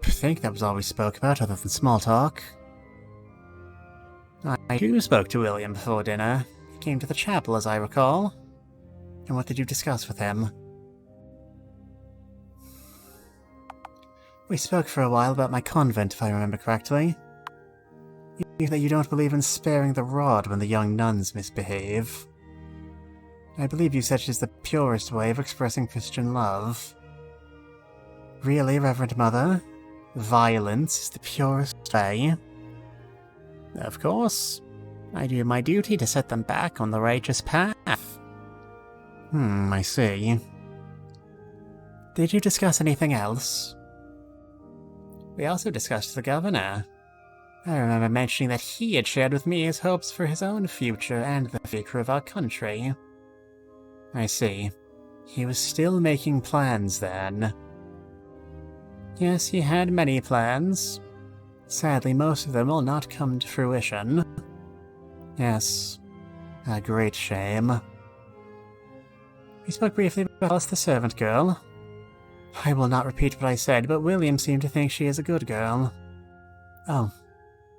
think that was all we spoke about, other than small talk. I too spoke to William before dinner. He came to the chapel, as I recall. And what did you discuss with him? We spoke for a while about my convent, if I remember correctly. You believe that you don't believe in sparing the rod when the young nuns misbehave. I believe you said it is the purest way of expressing Christian love. Really, Reverend Mother? Violence is the purest way? Of course. I do my duty to set them back on the righteous path. I see. Did you discuss anything else? We also discussed the Governor. I remember mentioning that he had shared with me his hopes for his own future and the future of our country. I see. He was still making plans then. Yes, he had many plans. Sadly, most of them will not come to fruition. Yes, a great shame. We spoke briefly about Alice the servant girl. I will not repeat what I said, but William seemed to think she is a good girl. Oh,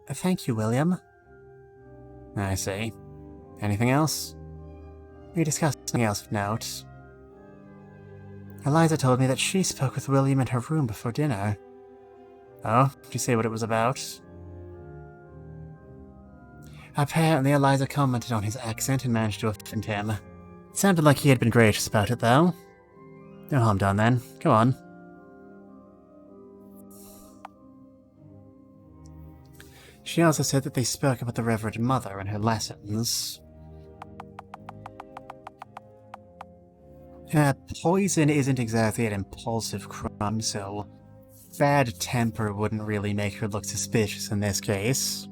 thank you, William. I see. Anything else? We discussed something else of note. Eliza told me that she spoke with William in her room before dinner. Oh, did you say what it was about? Apparently, Eliza commented on his accent and managed to offend him. It sounded like he had been gracious about it, though. No harm done, then. Go on. She also said that they spoke about the Reverend Mother and her lessons. Poison isn't exactly an impulsive crime, so bad temper wouldn't really make her look suspicious in this case.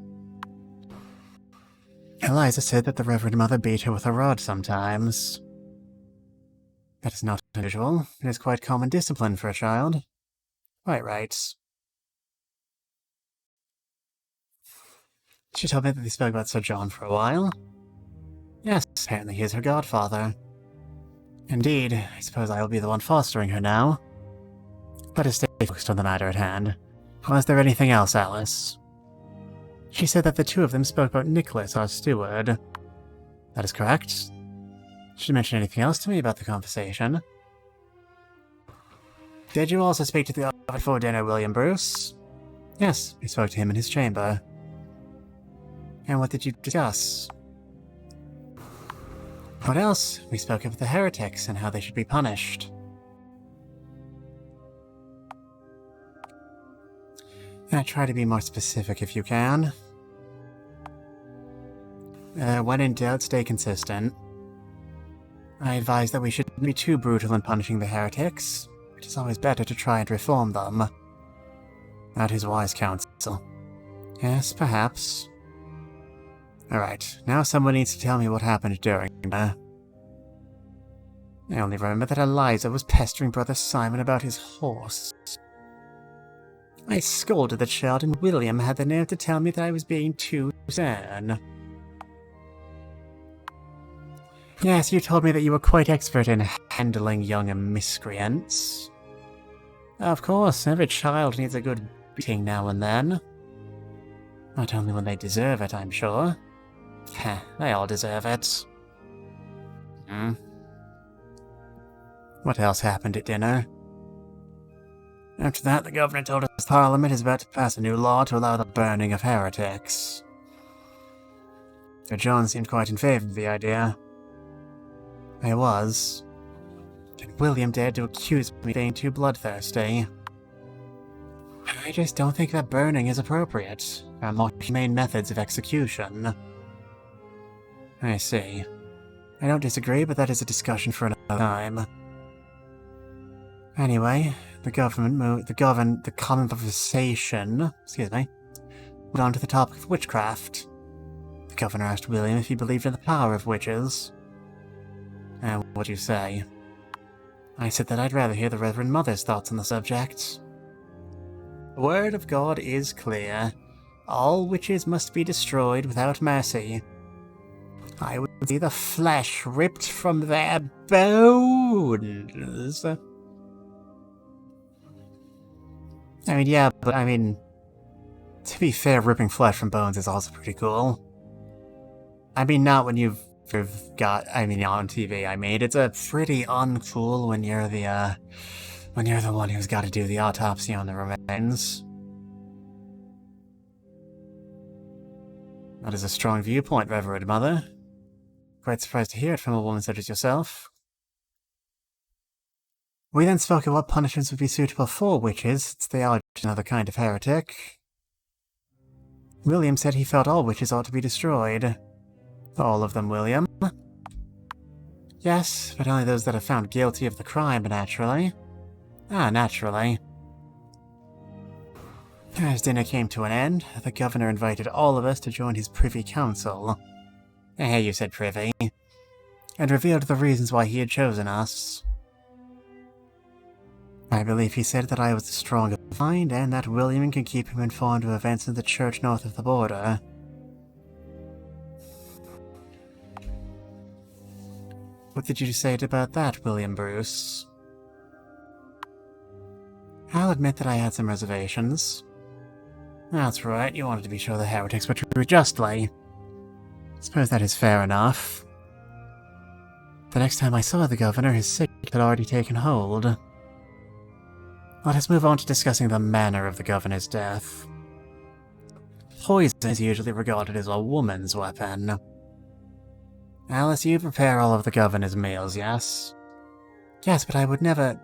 Eliza said that the Reverend Mother beat her with a rod sometimes. That is not unusual. It is quite common discipline for a child. Quite right. She told me that they spoke about Sir John for a while. Yes, apparently he is her godfather. Indeed, I suppose I will be the one fostering her now. Let us stay focused on the matter at hand. Was there anything else, Alice? She said that the two of them spoke about Nicholas, our steward. That is correct. Did she mention anything else to me about the conversation? Did you also speak to the other before dinner, William Bruce? Yes, we spoke to him in his chamber. And what did you discuss? What else? We spoke of the heretics and how they should be punished. Try to be more specific if you can. When in doubt, stay consistent. I advise that we shouldn't be too brutal in punishing the heretics. It is always better to try and reform them. That is wise counsel. Yes, perhaps. Alright, now someone needs to tell me what happened during dinner. I only remember that Eliza was pestering Brother Simon about his horse. I scolded the child, and William had the nerve to tell me that I was being too stern. Yes, you told me that you were quite expert in handling young miscreants. Of course, every child needs a good beating now and then. Not only when they deserve it, I'm sure. Heh, they all deserve it. What else happened at dinner? After that, the governor told us Parliament is about to pass a new law to allow the burning of heretics. Sir John seemed quite in favour of the idea. I was. And William dared to accuse me of being too bloodthirsty. I just don't think that burning is appropriate. There are more humane methods of execution. I see. I don't disagree, but that is a discussion for another time. Anyway, the conversation, went on to the topic of witchcraft. The governor asked William if he believed in the power of witches. And what do you say? I said that I'd rather hear the Reverend Mother's thoughts on the subject. The word of God is clear. All witches must be destroyed without mercy. I would see the flesh ripped from their bones. I mean, yeah, but I mean, to be fair, ripping flesh from bones is also pretty cool. I mean, not when you've got, on TV, it's a pretty uncool when you're the one who's got to do the autopsy on the remains. That is a strong viewpoint, Reverend Mother. Quite surprised to hear it from a woman such as yourself. We then spoke of what punishments would be suitable for witches, since they are another kind of heretic. William said he felt all witches ought to be destroyed. All of them, William. Yes, but only those that are found guilty of the crime, naturally. Naturally. As dinner came to an end, the governor invited all of us to join his privy council. You said privy. And revealed the reasons why he had chosen us. I believe he said that I was the stronger of mind, and that William can keep him informed of events in the church north of the border. What did you say about that, William Bruce? I'll admit that I had some reservations. That's right, you wanted to be sure the heretics were treated justly. Suppose that is fair enough. The next time I saw the governor, his sick had already taken hold. Let us move on to discussing the manner of the governor's death. Poison is usually regarded as a woman's weapon. Alice, you prepare all of the governor's meals, yes? Yes, but I would never...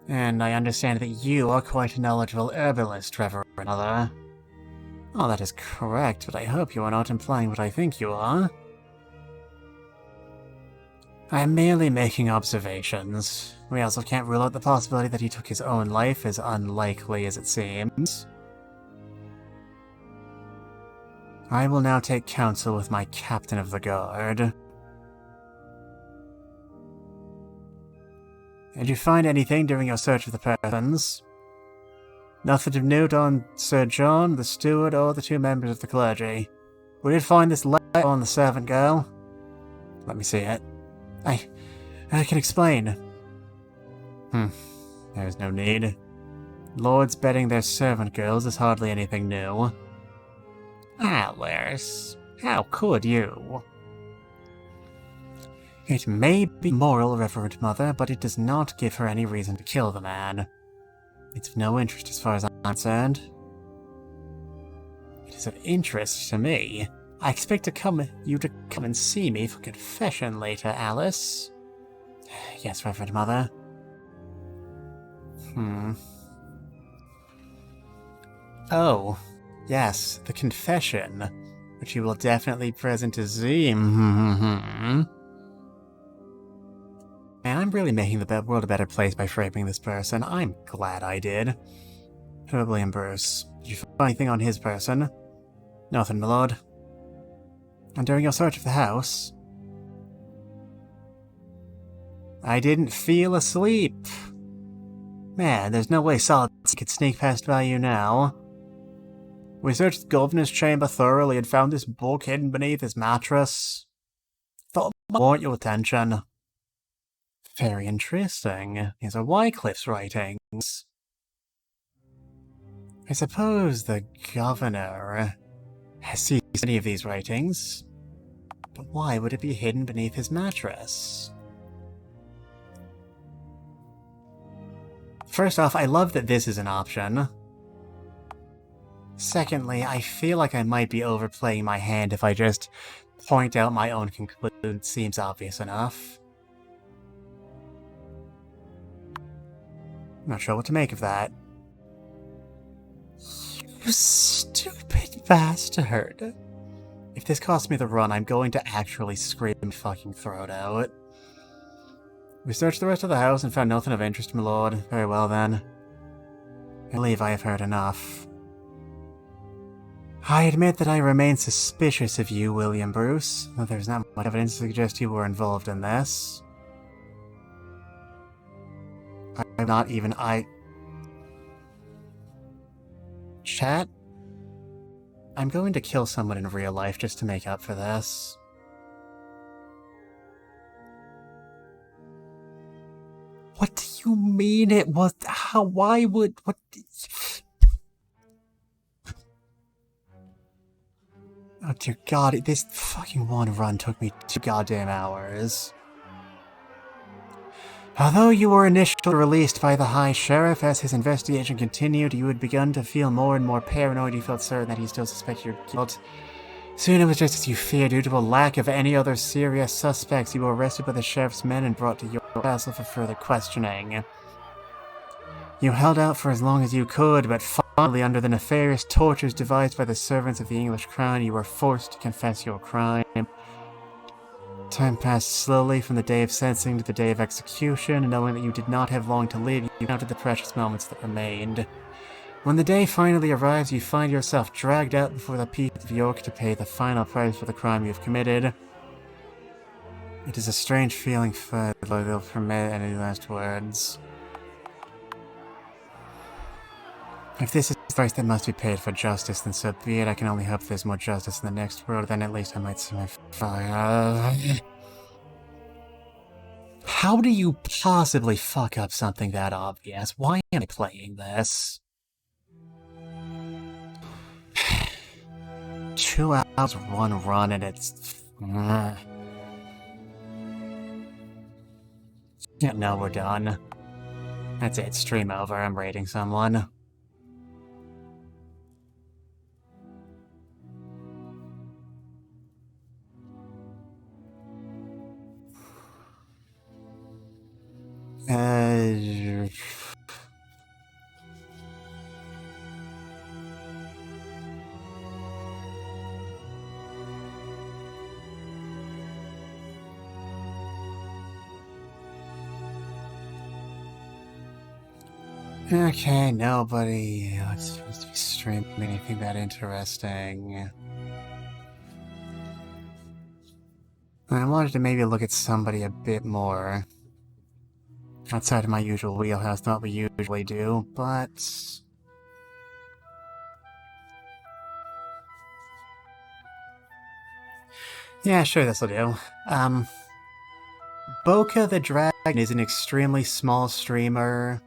And I understand that you are quite a knowledgeable herbalist, Reverend Mother. Oh, that is correct, but I hope you are not implying what I think you are. I am merely making observations. We also can't rule out the possibility that he took his own life, as unlikely as it seems. I will now take counsel with my captain of the guard. Did you find anything during your search of the persons? Nothing of note on Sir John, the steward, or the two members of the clergy. We did find this letter on the servant girl. Let me see it. I can explain. There is no need. Lords betting their servant girls is hardly anything new. Alice, how could you? It may be moral, Reverend Mother, but it does not give her any reason to kill the man. It's of no interest as far as I'm concerned. It is of interest to me. I expect you to come and see me for confession later, Alice. Yes, Reverend Mother. Oh, yes, the confession, which you will definitely present to see. And I'm really making the world a better place by framing this person. I'm glad I did. William Bruce, did you find anything on his person? Nothing, my lord. And during your search of the house, I didn't feel asleep. Man, there's no way Solid could sneak past value now. We searched the governor's chamber thoroughly and found this book hidden beneath his mattress. Thought it might warrant your attention. Very interesting. These are Wycliffe's writings. I suppose the governor has seen any of these writings. But why would it be hidden beneath his mattress? First off, I love that this is an option. Secondly, I feel like I might be overplaying my hand if I just point out my own conclusion. Seems obvious enough. Not sure what to make of that. You stupid bastard. If this costs me the run, I'm going to actually scream and fucking throw it out. We searched the rest of the house and found nothing of interest, my lord. Very well then. I believe I have heard enough. I admit that I remain suspicious of you, William Bruce, though there's not much evidence to suggest you were involved in this. I'm not even Chat? I'm going to kill someone in real life just to make up for this. What do you mean it was? How? Why would? What? Oh dear God! This fucking one run took me 2 goddamn hours. Although you were initially released by the High Sheriff, as his investigation continued, you had begun to feel more and more paranoid. You felt certain that he still suspected your guilt. Soon it was just as you feared. Due to a lack of any other serious suspects, you were arrested by the sheriff's men and brought to your castle for further questioning. You held out for as long as you could, but finally, under the nefarious tortures devised by the servants of the English crown, you were forced to confess your crime. Time passed slowly from the day of sentencing to the day of execution, and knowing that you did not have long to live, you counted the precious moments that remained. When the day finally arrives, you find yourself dragged out before the people of York to pay the final price for the crime you have committed. It is a strange feeling, but they'll permit any last words. If this is the price that must be paid for justice, then so be it. I can only hope there's more justice in the next world, then at least I might see my fire. How do you possibly fuck up something that obvious? Why am I playing this? 2 hours, 1 run, and it's... Yeah, no, we're done. That's it, stream over, I'm raiding someone. Okay, nobody seems to be streaming anything that interesting. I wanted to maybe look at somebody a bit more outside of my usual wheelhouse, not what we usually do, but... yeah, sure, this'll do. Boca the Dragon is an extremely small streamer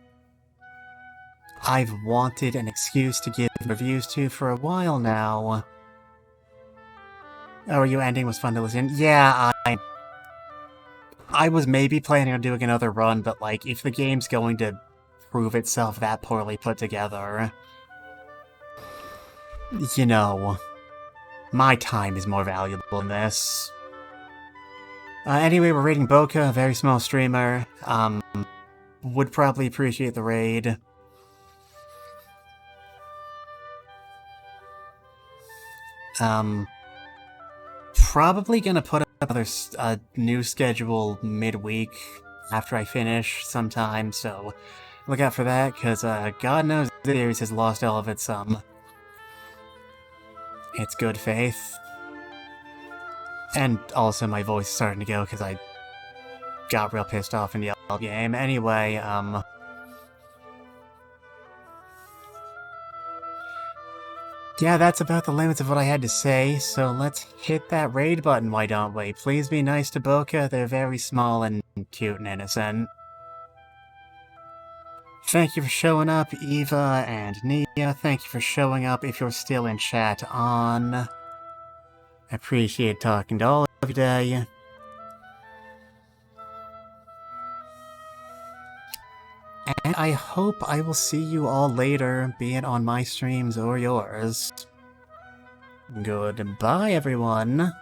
I've wanted an excuse to give reviews to for a while now. Oh, are you ending? Was fun to listen? Yeah, I was maybe planning on doing another run, but like, if the game's going to prove itself that poorly put together, you know, my time is more valuable than this. Anyway, we're raiding Boca, a very small streamer. Would probably appreciate the raid. Probably gonna put up another new schedule midweek after I finish sometime, so look out for that, because God knows the series has lost all of its good faith. And also my voice is starting to go because I got real pissed off in the old game. Anyway, yeah, that's about the limits of what I had to say, so let's hit that raid button, why don't we? Please be nice to Boca, they're very small and cute and innocent. Thank you for showing up, Eva and Nia. Thank you for showing up if you're still in chat on. I appreciate talking to all of you today. And I hope I will see you all later, be it on my streams or yours. Goodbye, everyone.